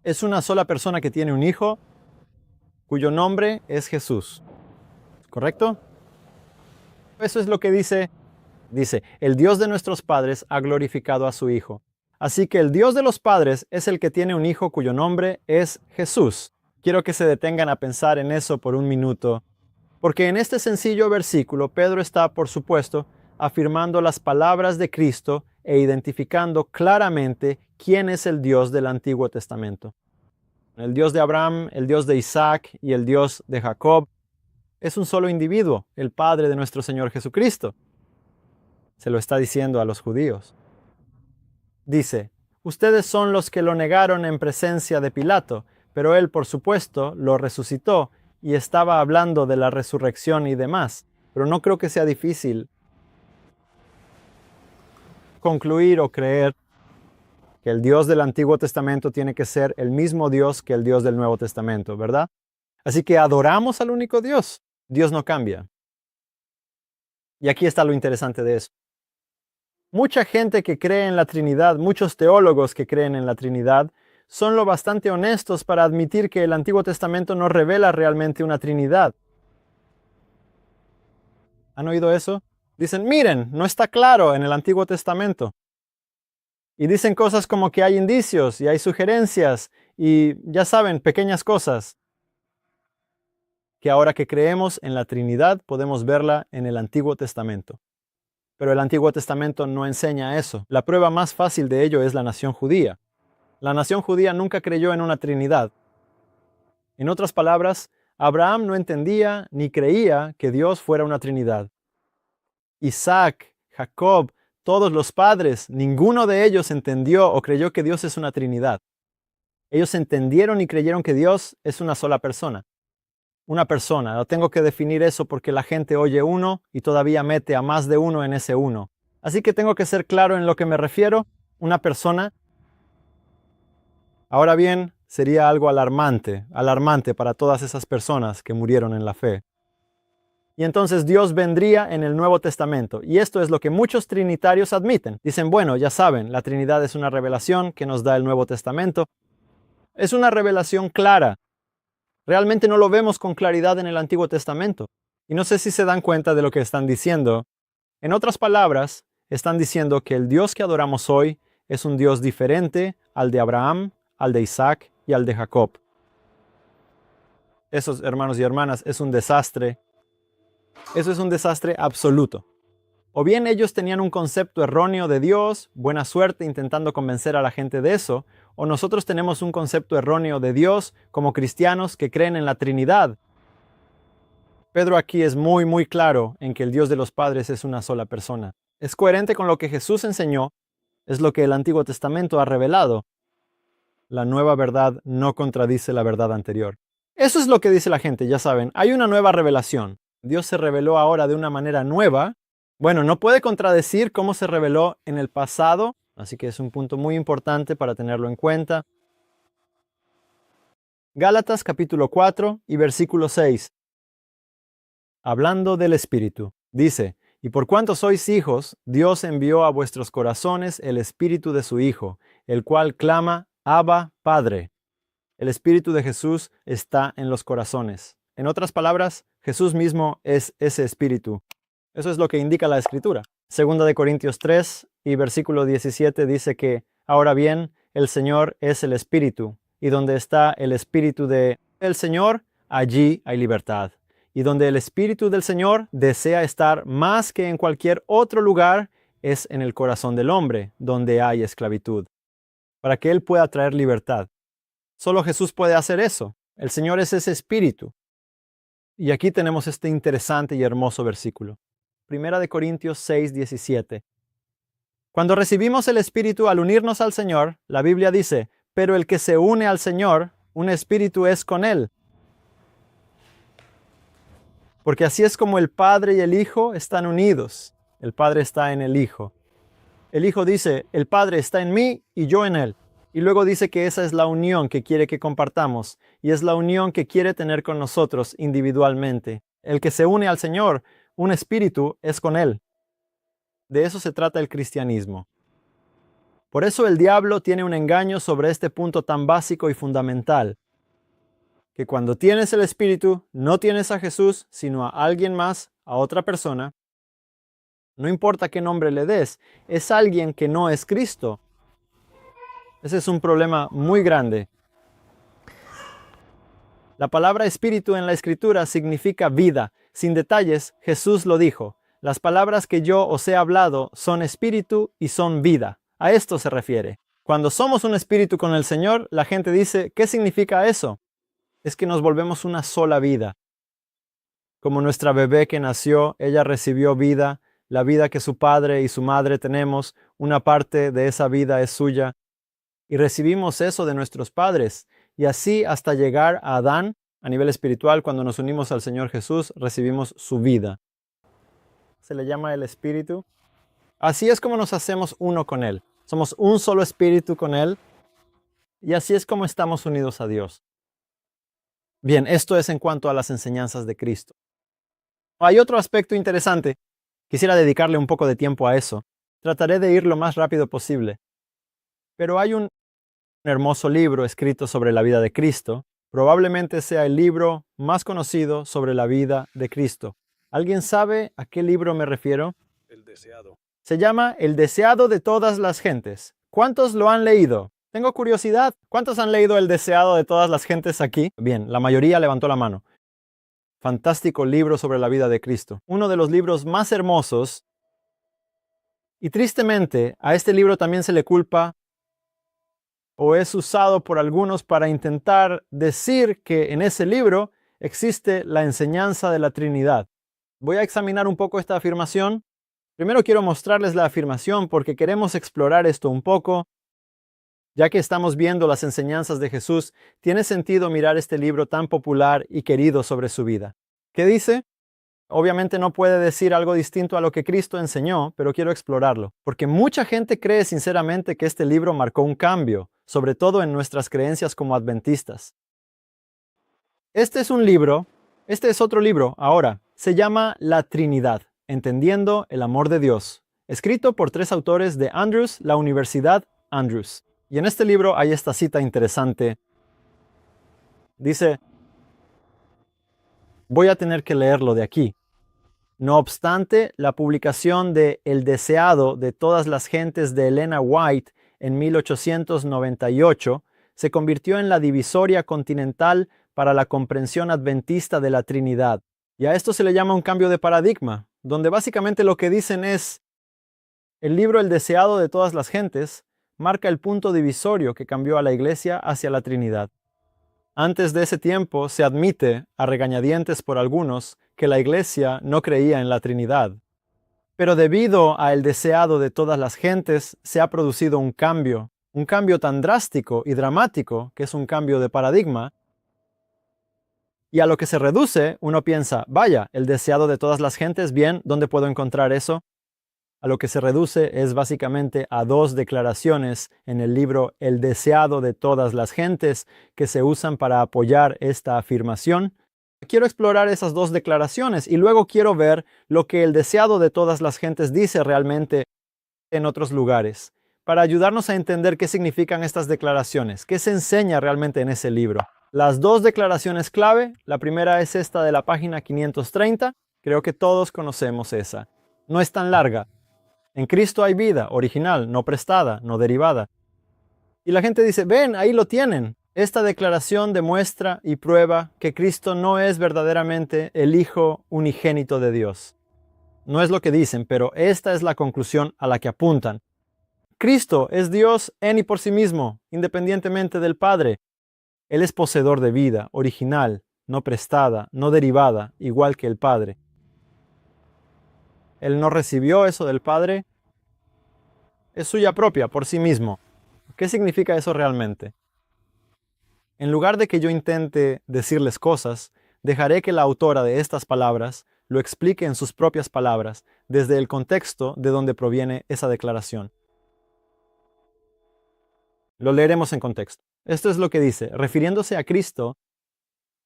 Es una sola persona que tiene un hijo, cuyo nombre es Jesús. ¿Correcto? Eso es lo que dice, el Dios de nuestros padres ha glorificado a su Hijo. Así que el Dios de los padres es el que tiene un hijo cuyo nombre es Jesús. Quiero que se detengan a pensar en eso por un minuto, porque en este sencillo versículo Pedro está, por supuesto, afirmando las palabras de Cristo e identificando claramente quién es el Dios del Antiguo Testamento. El Dios de Abraham, el Dios de Isaac y el Dios de Jacob es un solo individuo, el Padre de nuestro Señor Jesucristo. Se lo está diciendo a los judíos. Dice, ustedes son los que lo negaron en presencia de Pilato, pero él, por supuesto, lo resucitó y estaba hablando de la resurrección y demás. Pero no creo que sea difícil concluir o creer que el Dios del Antiguo Testamento tiene que ser el mismo Dios que el Dios del Nuevo Testamento, ¿verdad? Así que adoramos al único Dios. Dios no cambia. Y aquí está lo interesante de eso. Mucha gente que cree en la Trinidad, muchos teólogos que creen en la Trinidad, son lo bastante honestos para admitir que el Antiguo Testamento no revela realmente una Trinidad. ¿Han oído eso? Dicen, miren, no está claro en el Antiguo Testamento. Y dicen cosas como que hay indicios y hay sugerencias y, ya saben, pequeñas cosas. Que ahora que creemos en la Trinidad podemos verla en el Antiguo Testamento. Pero el Antiguo Testamento no enseña eso. La prueba más fácil de ello es la nación judía. La nación judía nunca creyó en una Trinidad. En otras palabras, Abraham no entendía ni creía que Dios fuera una Trinidad. Isaac, Jacob, todos los padres, ninguno de ellos entendió o creyó que Dios es una Trinidad. Ellos entendieron y creyeron que Dios es una sola persona. Una persona, no tengo que definir eso porque la gente oye uno y todavía mete a más de uno en ese uno. Así que tengo que ser claro en lo que me refiero, una persona. Ahora bien, sería algo alarmante para todas esas personas que murieron en la fe. Y entonces Dios vendría en el Nuevo Testamento. Y esto es lo que muchos trinitarios admiten. Dicen, bueno, ya saben, la Trinidad es una revelación que nos da el Nuevo Testamento. Es una revelación clara. Realmente no lo vemos con claridad en el Antiguo Testamento. Y no sé si se dan cuenta de lo que están diciendo. En otras palabras, están diciendo que el Dios que adoramos hoy es un Dios diferente al de Abraham, al de Isaac y al de Jacob. Eso, hermanos y hermanas, es un desastre. Eso es un desastre absoluto. O bien ellos tenían un concepto erróneo de Dios, buena suerte intentando convencer a la gente de eso, o nosotros tenemos un concepto erróneo de Dios como cristianos que creen en la Trinidad. Pedro aquí es muy claro en que el Dios de los padres es una sola persona. Es coherente con lo que Jesús enseñó, es lo que el Antiguo Testamento ha revelado. La nueva verdad no contradice la verdad anterior. Eso es lo que dice la gente, ya saben, hay una nueva revelación. Dios se reveló ahora de una manera nueva. Bueno, no puede contradecir cómo se reveló en el pasado, así que es un punto muy importante para tenerlo en cuenta. Gálatas capítulo 4 y versículo 6. Hablando del Espíritu, dice, y por cuanto sois hijos, Dios envió a vuestros corazones el Espíritu de su Hijo, el cual clama, Abba, Padre. El Espíritu de Jesús está en los corazones. En otras palabras, Jesús mismo es ese Espíritu. Eso es lo que indica la Escritura. Segunda de Corintios 3 y versículo 17 dice que, ahora bien, el Señor es el Espíritu, y donde está el Espíritu del Señor, allí hay libertad. Y donde el Espíritu del Señor desea estar más que en cualquier otro lugar, es en el corazón del hombre, donde hay esclavitud, para que Él pueda traer libertad. Solo Jesús puede hacer eso. El Señor es ese Espíritu. Y aquí tenemos este interesante y hermoso versículo. Primera de Corintios 6, 17. Cuando recibimos el Espíritu al unirnos al Señor, la Biblia dice, pero el que se une al Señor, un espíritu es con Él. Porque así es como el Padre y el Hijo están unidos. el Padre está en el Hijo. El Hijo dice, el Padre está en mí y yo en Él. Y luego dice que esa es la unión que quiere que compartamos, y es la unión que quiere tener con nosotros individualmente. El que se une al Señor, un espíritu, es con Él. De eso se trata el cristianismo. Por eso el diablo tiene un engaño sobre este punto tan básico y fundamental, que cuando tienes el Espíritu, no tienes a Jesús, sino a alguien más, a otra persona. No importa qué nombre le des, es alguien que no es Cristo. Ese es un problema muy grande. La palabra espíritu en la Escritura significa vida. Sin detalles, Jesús lo dijo. Las palabras que yo os he hablado son espíritu y son vida. A esto se refiere. Cuando somos un espíritu con el Señor, la gente dice, ¿qué significa eso? Es que nos volvemos una sola vida. Como nuestra bebé que nació, ella recibió vida, la vida que su padre y su madre tenemos, una parte de esa vida es suya. Y recibimos eso de nuestros padres. Y así hasta llegar a Adán, a nivel espiritual, cuando nos unimos al Señor Jesús, recibimos su vida. Se le llama el Espíritu. Así es como nos hacemos uno con Él. Somos un solo espíritu con Él. Y así es como estamos unidos a Dios. Bien, esto es en cuanto a las enseñanzas de Cristo. Hay otro aspecto interesante. Quisiera dedicarle un poco de tiempo a eso. Trataré de ir lo más rápido posible. Pero hay un hermoso libro escrito sobre la vida de Cristo. Probablemente sea el libro más conocido sobre la vida de Cristo. ¿Alguien sabe a qué libro me refiero? El deseado. Se llama El deseado de todas las gentes. ¿Cuántos lo han leído? Tengo curiosidad. ¿Cuántos han leído El deseado de todas las gentes aquí? Bien, la mayoría levantó la mano. Fantástico libro sobre la vida de Cristo. Uno de los libros más hermosos. Y tristemente, a este libro también se le culpa o es usado por algunos para intentar decir que en ese libro existe la enseñanza de la Trinidad. Voy a examinar un poco esta afirmación. Primero quiero mostrarles la afirmación porque queremos explorar esto un poco. Ya que estamos viendo las enseñanzas de Jesús, tiene sentido mirar este libro tan popular y querido sobre su vida. ¿Qué dice? Obviamente no puede decir algo distinto a lo que Cristo enseñó, pero quiero explorarlo, porque mucha gente cree sinceramente que este libro marcó un cambio, sobre todo en nuestras creencias como adventistas. Este es otro libro, ahora, se llama La Trinidad, Entendiendo el Amor de Dios, escrito por 3 autores de Andrews, la Universidad Andrews. Y en este libro hay esta cita interesante. Dice, voy a tener que leerlo de aquí. No obstante, la publicación de El deseado de todas las gentes de Elena White en 1898 se convirtió en la divisoria continental para la comprensión adventista de la Trinidad. Y a esto se le llama un cambio de paradigma, donde básicamente lo que dicen es, el libro El deseado de todas las gentes marca el punto divisorio que cambió a la Iglesia hacia la Trinidad. Antes de ese tiempo se admite, a regañadientes por algunos, que la Iglesia no creía en la Trinidad. Pero debido a el deseado de todas las gentes, se ha producido un cambio tan drástico y dramático, que es un cambio de paradigma, y a lo que se reduce, uno piensa, vaya, el deseado de todas las gentes, bien, ¿dónde puedo encontrar eso? A lo que se reduce es básicamente a 2 declaraciones en el libro El deseado de todas las gentes que se usan para apoyar esta afirmación. Quiero explorar esas 2 declaraciones y luego quiero ver lo que el deseado de todas las gentes dice realmente en otros lugares, para ayudarnos a entender qué significan estas declaraciones, qué se enseña realmente en ese libro. Las 2 declaraciones clave, la primera es esta de la página 530, creo que todos conocemos esa. No es tan larga. En Cristo hay vida original, no prestada, no derivada. Y la gente dice, ven, ahí lo tienen. Esta declaración demuestra y prueba que Cristo no es verdaderamente el Hijo unigénito de Dios. No es lo que dicen, pero esta es la conclusión a la que apuntan. Cristo es Dios en y por sí mismo, independientemente del Padre. Él es poseedor de vida original, no prestada, no derivada, igual que el Padre. Él no recibió eso del Padre, es suya propia por sí mismo. ¿Qué significa eso realmente? En lugar de que yo intente decirles cosas, dejaré que la autora de estas palabras lo explique en sus propias palabras, desde el contexto de donde proviene esa declaración. Lo leeremos en contexto. Esto es lo que dice, refiriéndose a Cristo,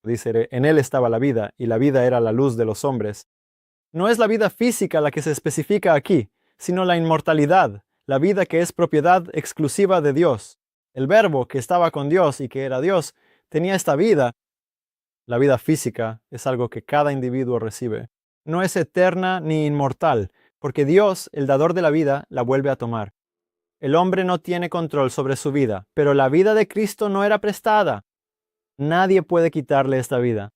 dice, en Él estaba la vida, y la vida era la luz de los hombres. No es la vida física la que se especifica aquí, sino la inmortalidad, la vida que es propiedad exclusiva de Dios. El Verbo que estaba con Dios y que era Dios, tenía esta vida. La vida física es algo que cada individuo recibe. No es eterna ni inmortal, porque Dios, el dador de la vida, la vuelve a tomar. El hombre no tiene control sobre su vida, pero la vida de Cristo no era prestada. Nadie puede quitarle esta vida.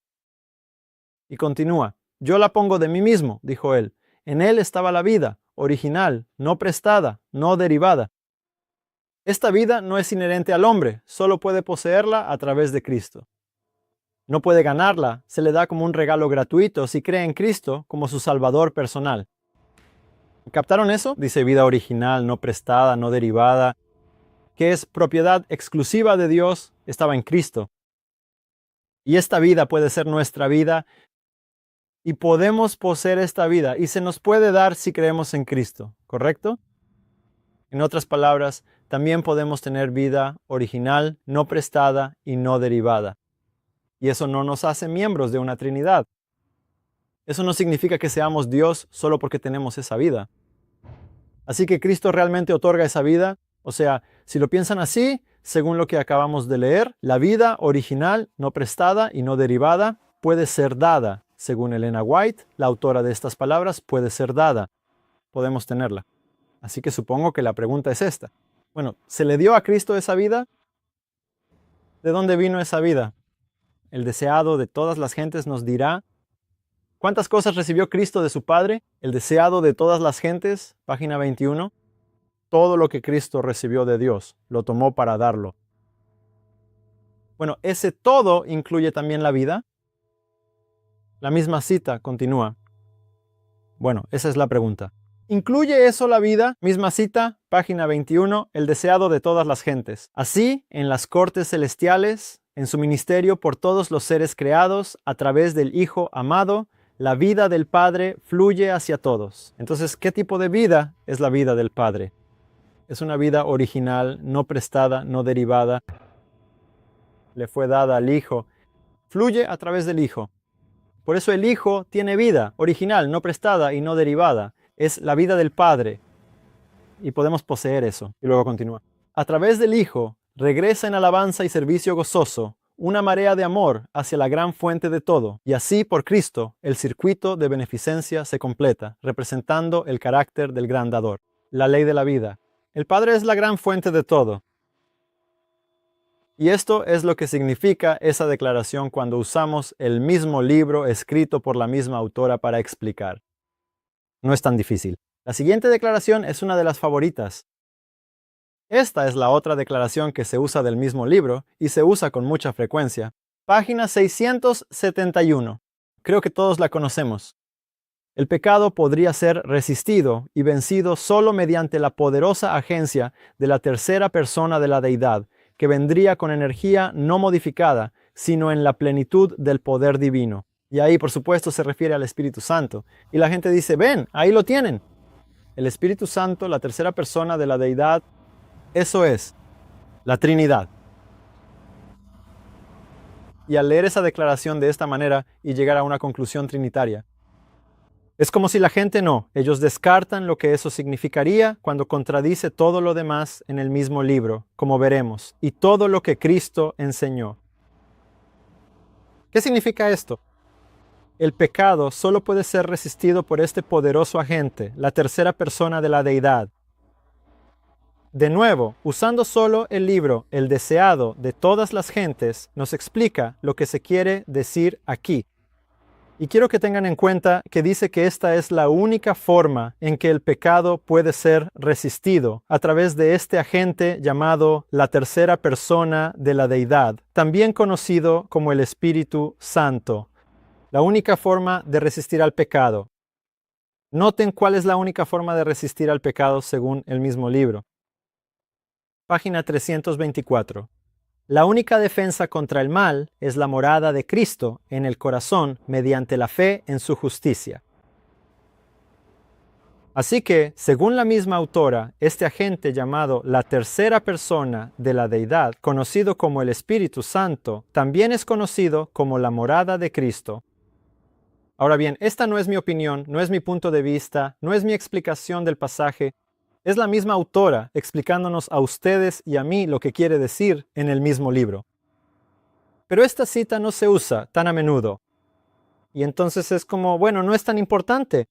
Y continúa. Yo la pongo de mí mismo, dijo él. En él estaba la vida, original, no prestada, no derivada. Esta vida no es inherente al hombre, solo puede poseerla a través de Cristo. No puede ganarla, se le da como un regalo gratuito si cree en Cristo como su Salvador personal. ¿Captaron eso? Dice vida original, no prestada, no derivada, que es propiedad exclusiva de Dios, estaba en Cristo. Y esta vida puede ser nuestra vida y podemos poseer esta vida y se nos puede dar si creemos en Cristo, ¿correcto? En otras palabras, también podemos tener vida original, no prestada y no derivada. Y eso no nos hace miembros de una Trinidad. Eso no significa que seamos Dios solo porque tenemos esa vida. Así que Cristo realmente otorga esa vida. O sea, si lo piensan así, según lo que acabamos de leer, la vida original, no prestada y no derivada, puede ser dada. Según Elena White, la autora de estas palabras, puede ser dada. Podemos tenerla. Así que supongo que la pregunta es esta. Bueno, ¿se le dio a Cristo esa vida? ¿De dónde vino esa vida? El deseado de todas las gentes nos dirá. ¿Cuántas cosas recibió Cristo de su Padre? El deseado de todas las gentes, página 21. Todo lo que Cristo recibió de Dios, lo tomó para darlo. Bueno, ese todo incluye también la vida. La misma cita continúa. Bueno, esa es la pregunta. ¿Incluye eso la vida? Misma cita, página 21, el deseado de todas las gentes. Así, en las cortes celestiales, en su ministerio por todos los seres creados, a través del Hijo amado, la vida del Padre fluye hacia todos. Entonces, ¿qué tipo de vida es la vida del Padre? Es una vida original, no prestada, no derivada. Le fue dada al Hijo. Fluye a través del Hijo. Por eso el Hijo tiene vida original, no prestada y no derivada. Es la vida del Padre. Y podemos poseer eso. Y luego continúa. A través del Hijo regresa en alabanza y servicio gozoso una marea de amor hacia la gran fuente de todo. Y así, por Cristo, el circuito de beneficencia se completa, representando el carácter del gran dador. La ley de la vida. El Padre es la gran fuente de todo. Y esto es lo que significa esa declaración cuando usamos el mismo libro escrito por la misma autora para explicar. No es tan difícil. La siguiente declaración es una de las favoritas. Esta es la otra declaración que se usa del mismo libro y se usa con mucha frecuencia. Página 671. Creo que todos la conocemos. El pecado podría ser resistido y vencido solo mediante la poderosa agencia de la tercera persona de la deidad, que vendría con energía no modificada, sino en la plenitud del poder divino. Y ahí, por supuesto, se refiere al Espíritu Santo. Y la gente dice, ven, ahí lo tienen. El Espíritu Santo, la tercera persona de la deidad, eso es la Trinidad. Y al leer esa declaración de esta manera y llegar a una conclusión trinitaria, es como si la gente ellos descartan lo que eso significaría cuando contradice todo lo demás en el mismo libro, como veremos, y todo lo que Cristo enseñó. ¿Qué significa esto? El pecado solo puede ser resistido por este poderoso agente, la tercera persona de la deidad. De nuevo, usando solo el libro El deseado de todas las gentes, nos explica lo que se quiere decir aquí. Y quiero que tengan en cuenta que dice que esta es la única forma en que el pecado puede ser resistido, a través de este agente llamado la tercera persona de la deidad, también conocido como el Espíritu Santo. La única forma de resistir al pecado. Noten cuál es la única forma de resistir al pecado según el mismo libro. Página 324. La única defensa contra el mal es la morada de Cristo en el corazón mediante la fe en su justicia. Así que, según la misma autora, este agente llamado la tercera persona de la deidad, conocido como el Espíritu Santo, también es conocido como la morada de Cristo. Ahora bien, esta no es mi opinión, no es mi punto de vista, no es mi explicación del pasaje. Es la misma autora explicándonos a ustedes y a mí lo que quiere decir en el mismo libro. Pero esta cita no se usa tan a menudo. Y entonces es como, bueno, no es tan importante.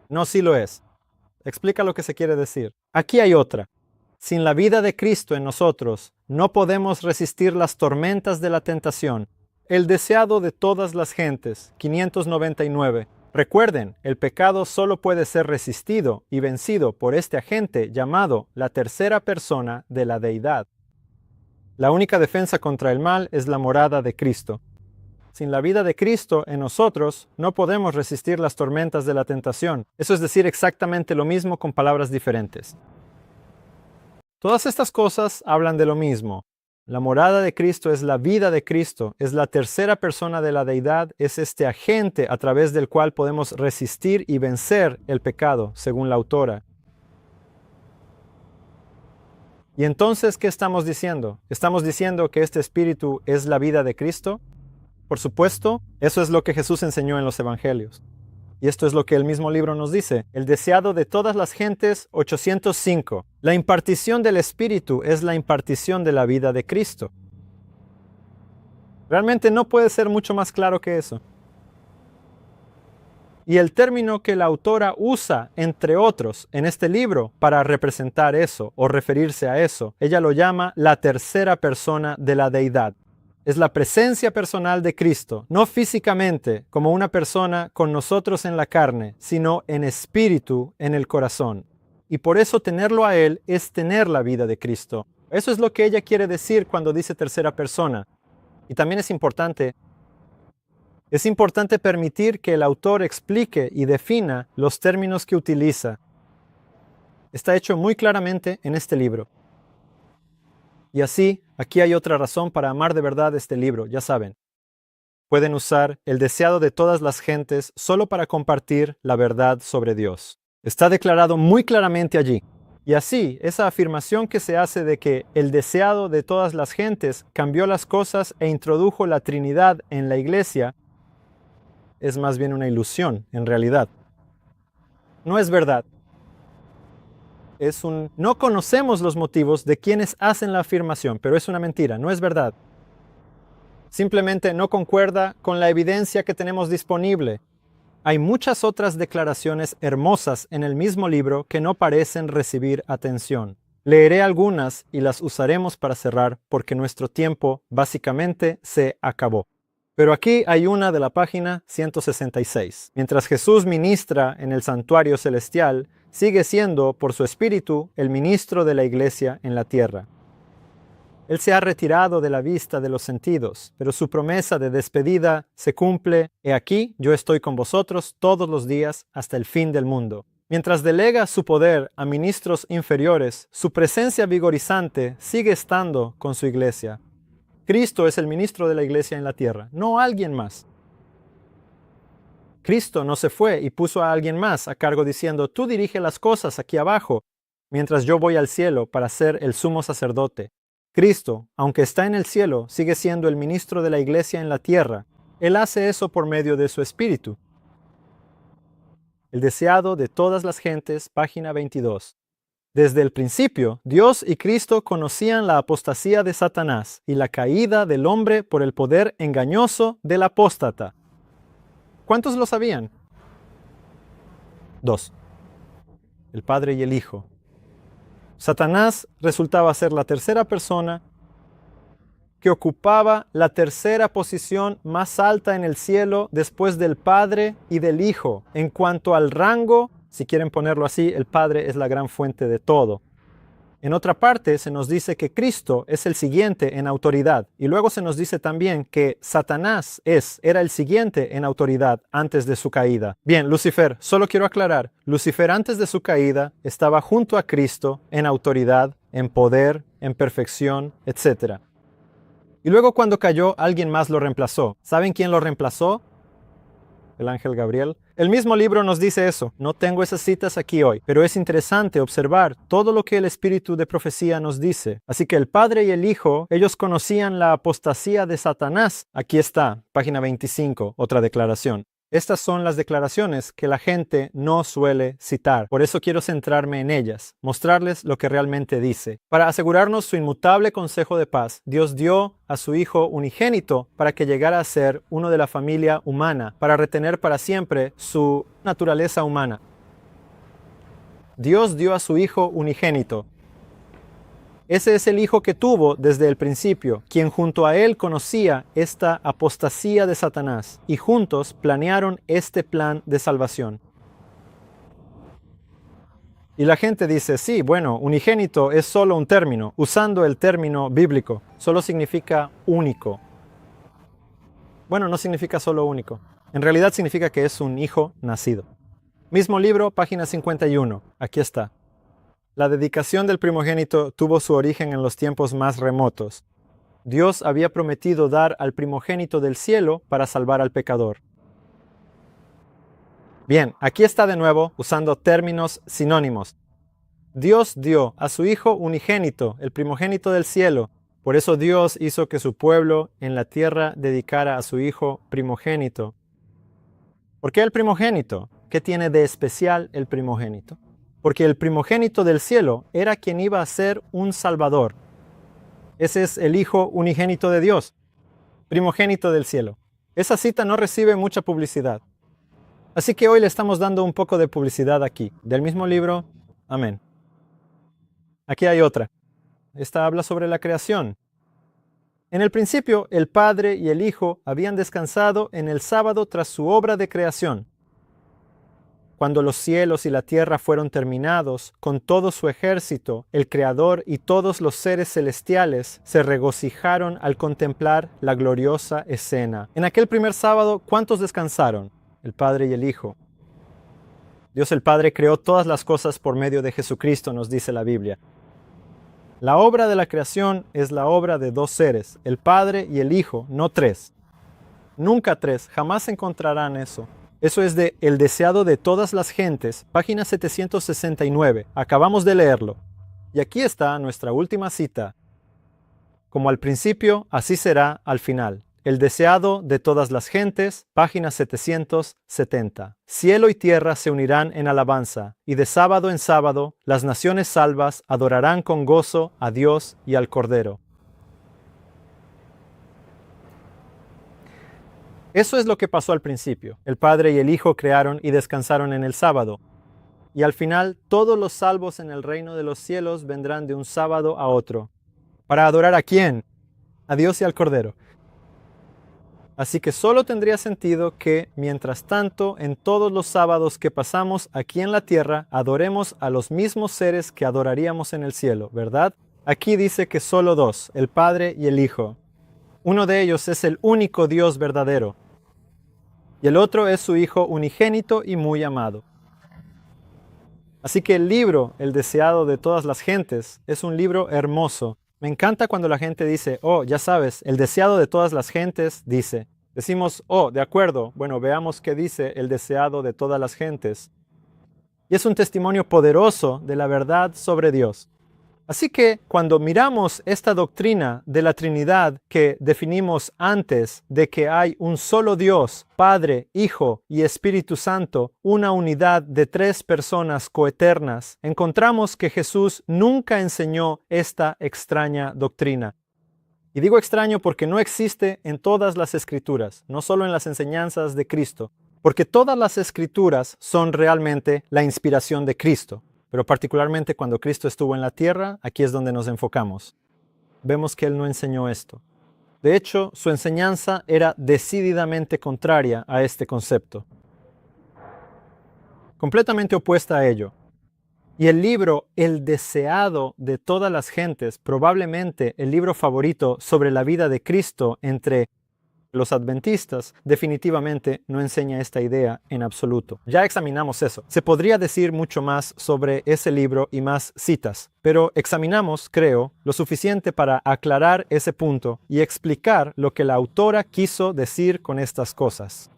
No, sí lo es. Explica lo que se quiere decir. Aquí hay otra. Sin la vida de Cristo en nosotros, no podemos resistir las tormentas de la tentación. El deseado de todas las gentes, 599. Recuerden, el pecado solo puede ser resistido y vencido por este agente llamado la tercera persona de la deidad. La única defensa contra el mal es la morada de Cristo. Sin la vida de Cristo en nosotros, no podemos resistir las tormentas de la tentación. Eso es decir exactamente lo mismo con palabras diferentes. Todas estas cosas hablan de lo mismo. La morada de Cristo es la vida de Cristo, es la tercera persona de la deidad, es este agente a través del cual podemos resistir y vencer el pecado, según la autora. Y entonces, ¿qué estamos diciendo? ¿Estamos diciendo que este espíritu es la vida de Cristo? Por supuesto, eso es lo que Jesús enseñó en los Evangelios. Y esto es lo que el mismo libro nos dice. El deseado de todas las gentes, 805. La impartición del Espíritu es la impartición de la vida de Cristo. Realmente no puede ser mucho más claro que eso. Y el término que la autora usa, entre otros, en este libro para representar eso o referirse a eso, ella lo llama la tercera persona de la deidad. Es la presencia personal de Cristo, no físicamente como una persona con nosotros en la carne, sino en espíritu en el corazón. Y por eso tenerlo a Él es tener la vida de Cristo. Eso es lo que ella quiere decir cuando dice tercera persona. Y también es importante permitir que el autor explique y defina los términos que utiliza. Está hecho muy claramente en este libro. Y así, aquí hay otra razón para amar de verdad este libro, ya saben. Pueden usar el deseado de todas las gentes solo para compartir la verdad sobre Dios. Está declarado muy claramente allí. Y así, esa afirmación que se hace de que el deseado de todas las gentes cambió las cosas e introdujo la Trinidad en la iglesia, es más bien una ilusión, en realidad. No es verdad. No conocemos los motivos de quienes hacen la afirmación, pero es una mentira, no es verdad. Simplemente no concuerda con la evidencia que tenemos disponible. Hay muchas otras declaraciones hermosas en el mismo libro que no parecen recibir atención. Leeré algunas y las usaremos para cerrar porque nuestro tiempo básicamente se acabó. Pero aquí hay una de la página 166. Mientras Jesús ministra en el santuario celestial, sigue siendo, por su espíritu, el ministro de la iglesia en la tierra. Él se ha retirado de la vista de los sentidos, pero su promesa de despedida se cumple. He aquí, yo estoy con vosotros todos los días hasta el fin del mundo. Mientras delega su poder a ministros inferiores, su presencia vigorizante sigue estando con su iglesia. Cristo es el ministro de la iglesia en la tierra, no alguien más. Cristo no se fue y puso a alguien más a cargo diciendo, tú dirige las cosas aquí abajo, mientras yo voy al cielo para ser el sumo sacerdote. Cristo, aunque está en el cielo, sigue siendo el ministro de la iglesia en la tierra. Él hace eso por medio de su espíritu. El deseado de todas las gentes, página 22. Desde el principio, Dios y Cristo conocían la apostasía de Satanás y la caída del hombre por el poder engañoso del apóstata. ¿Cuántos lo sabían? 2. El Padre y el Hijo. Satanás resultaba ser la tercera persona que ocupaba la tercera posición más alta en el cielo después del Padre y del Hijo. En cuanto al rango, si quieren ponerlo así, el Padre es la gran fuente de todo. En otra parte se nos dice que Cristo es el siguiente en autoridad y luego se nos dice también que Satanás era el siguiente en autoridad antes de su caída. Bien, Lucifer, solo quiero aclarar, Lucifer antes de su caída estaba junto a Cristo en autoridad, en poder, en perfección, etc. Y luego cuando cayó, alguien más lo reemplazó. ¿Saben quién lo reemplazó? El ángel Gabriel. El mismo libro nos dice eso. No tengo esas citas aquí hoy, pero es interesante observar todo lo que el espíritu de profecía nos dice. Así que el Padre y el Hijo, ellos conocían la apostasía de Satanás. Aquí está, página 25, otra declaración. Estas son las declaraciones que la gente no suele citar. Por eso quiero centrarme en ellas, mostrarles lo que realmente dice. Para asegurarnos su inmutable consejo de paz, Dios dio a su Hijo unigénito para que llegara a ser uno de la familia humana, para retener para siempre su naturaleza humana. Dios dio a su Hijo unigénito. Ese es el Hijo que tuvo desde el principio, quien junto a él conocía esta apostasía de Satanás, y juntos planearon este plan de salvación. Y la gente dice, sí, bueno, unigénito es solo un término. Usando el término bíblico, solo significa único. Bueno, no significa solo único. En realidad significa que es un hijo nacido. Mismo libro, página 51. Aquí está. La dedicación del primogénito tuvo su origen en los tiempos más remotos. Dios había prometido dar al primogénito del cielo para salvar al pecador. Bien, aquí está de nuevo usando términos sinónimos. Dios dio a su Hijo unigénito, el primogénito del cielo. Por eso Dios hizo que su pueblo en la tierra dedicara a su Hijo primogénito. ¿Por qué el primogénito? ¿Qué tiene de especial el primogénito? Porque el primogénito del cielo era quien iba a ser un salvador. Ese es el Hijo unigénito de Dios, primogénito del cielo. Esa cita no recibe mucha publicidad. Así que hoy le estamos dando un poco de publicidad aquí, del mismo libro. Amén. Aquí hay otra. Esta habla sobre la creación. En el principio, el Padre y el Hijo habían descansado en el sábado tras su obra de creación. Cuando los cielos y la tierra fueron terminados, con todo su ejército, el Creador y todos los seres celestiales se regocijaron al contemplar la gloriosa escena. En aquel primer sábado, ¿cuántos descansaron? El Padre y el Hijo. Dios el Padre creó todas las cosas por medio de Jesucristo, nos dice la Biblia. La obra de la creación es la obra de dos seres, el Padre y el Hijo, no tres. Nunca tres, jamás encontrarán eso. Eso es de El deseado de todas las gentes, página 769. Acabamos de leerlo. Y aquí está nuestra última cita. Como al principio, así será al final. El deseado de todas las gentes, página 770. Cielo y tierra se unirán en alabanza, y de sábado en sábado las naciones salvas adorarán con gozo a Dios y al Cordero. Eso es lo que pasó al principio. El Padre y el Hijo crearon y descansaron en el sábado. Y al final, todos los salvos en el reino de los cielos vendrán de un sábado a otro. ¿Para adorar a quién? A Dios y al Cordero. Así que solo tendría sentido que, mientras tanto, en todos los sábados que pasamos aquí en la tierra, adoremos a los mismos seres que adoraríamos en el cielo, ¿verdad? Aquí dice que solo dos, el Padre y el Hijo. Uno de ellos es el único Dios verdadero, y el otro es su Hijo unigénito y muy amado. Así que el libro, El deseado de todas las gentes, es un libro hermoso. Me encanta cuando la gente dice, oh, ya sabes, el deseado de todas las gentes dice. Decimos, oh, de acuerdo, bueno, veamos qué dice el deseado de todas las gentes. Y es un testimonio poderoso de la verdad sobre Dios. Así que cuando miramos esta doctrina de la Trinidad que definimos antes de que hay un solo Dios, Padre, Hijo y Espíritu Santo, una unidad de tres personas coeternas, encontramos que Jesús nunca enseñó esta extraña doctrina. Y digo extraño porque no existe en todas las Escrituras, no solo en las enseñanzas de Cristo, porque todas las Escrituras son realmente la inspiración de Cristo. Pero particularmente cuando Cristo estuvo en la tierra, aquí es donde nos enfocamos. Vemos que Él no enseñó esto. De hecho, su enseñanza era decididamente contraria a este concepto. Completamente opuesta a ello. Y el libro El deseado de todas las gentes, probablemente el libro favorito sobre la vida de Cristo entre Los adventistas definitivamente no enseña esta idea en absoluto. Ya examinamos eso. Se podría decir mucho más sobre ese libro y más citas, pero examinamos, creo, lo suficiente para aclarar ese punto y explicar lo que la autora quiso decir con estas cosas.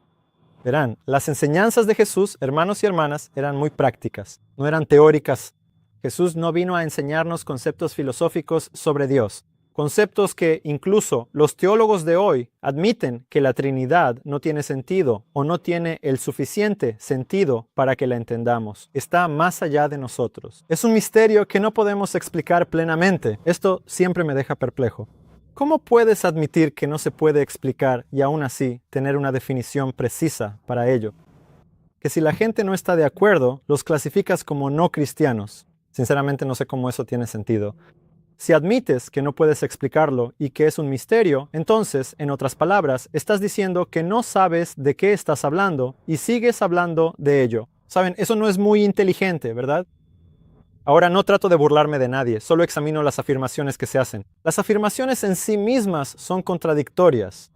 Verán, las enseñanzas de Jesús, hermanos y hermanas, eran muy prácticas, no eran teóricas. Jesús no vino a enseñarnos conceptos filosóficos sobre Dios. Conceptos que incluso los teólogos de hoy admiten que la Trinidad no tiene sentido o no tiene el suficiente sentido para que la entendamos. Está más allá de nosotros. Es un misterio que no podemos explicar plenamente. Esto siempre me deja perplejo. ¿Cómo puedes admitir que no se puede explicar y aún así tener una definición precisa para ello? Que si la gente no está de acuerdo, los clasificas como no cristianos. Sinceramente no sé cómo eso tiene sentido. Si admites que no puedes explicarlo y que es un misterio, entonces, en otras palabras, estás diciendo que no sabes de qué estás hablando y sigues hablando de ello. Saben, eso no es muy inteligente, ¿verdad? Ahora no trato de burlarme de nadie, solo examino las afirmaciones que se hacen. Las afirmaciones en sí mismas son contradictorias.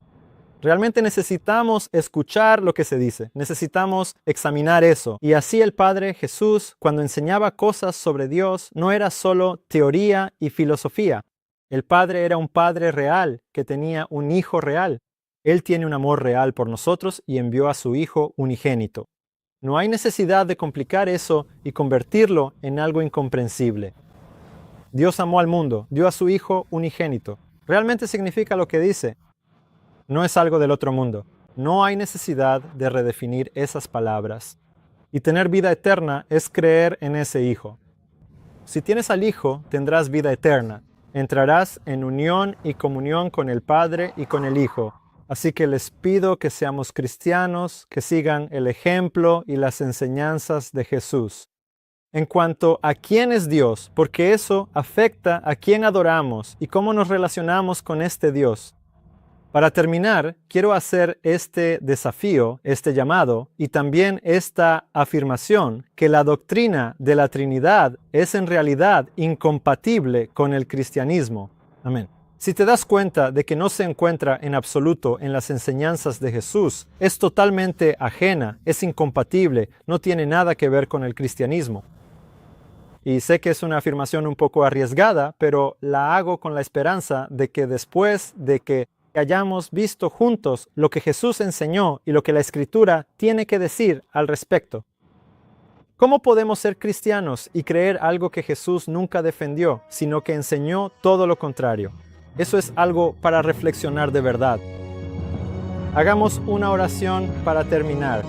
Realmente necesitamos escuchar lo que se dice, necesitamos examinar eso. Y así el Padre Jesús, cuando enseñaba cosas sobre Dios, no era solo teoría y filosofía. El Padre era un Padre real, que tenía un Hijo real. Él tiene un amor real por nosotros y envió a su Hijo unigénito. No hay necesidad de complicar eso y convertirlo en algo incomprensible. Dios amó al mundo, dio a su Hijo unigénito. Realmente significa lo que dice. No es algo del otro mundo. No hay necesidad de redefinir esas palabras. Y tener vida eterna es creer en ese Hijo. Si tienes al Hijo, tendrás vida eterna. Entrarás en unión y comunión con el Padre y con el Hijo. Así que les pido que seamos cristianos, que sigan el ejemplo y las enseñanzas de Jesús. En cuanto a quién es Dios, porque eso afecta a quién adoramos y cómo nos relacionamos con este Dios. Para terminar, quiero hacer este desafío, este llamado, y también esta afirmación, que la doctrina de la Trinidad es en realidad incompatible con el cristianismo. Amén. Si te das cuenta de que no se encuentra en absoluto en las enseñanzas de Jesús, es totalmente ajena, es incompatible, no tiene nada que ver con el cristianismo. Y sé que es una afirmación un poco arriesgada, pero la hago con la esperanza de que después de que hayamos visto juntos lo que Jesús enseñó y lo que la Escritura tiene que decir al respecto. ¿Cómo podemos ser cristianos y creer algo que Jesús nunca defendió, sino que enseñó todo lo contrario? Eso es algo para reflexionar de verdad. Hagamos una oración para terminar.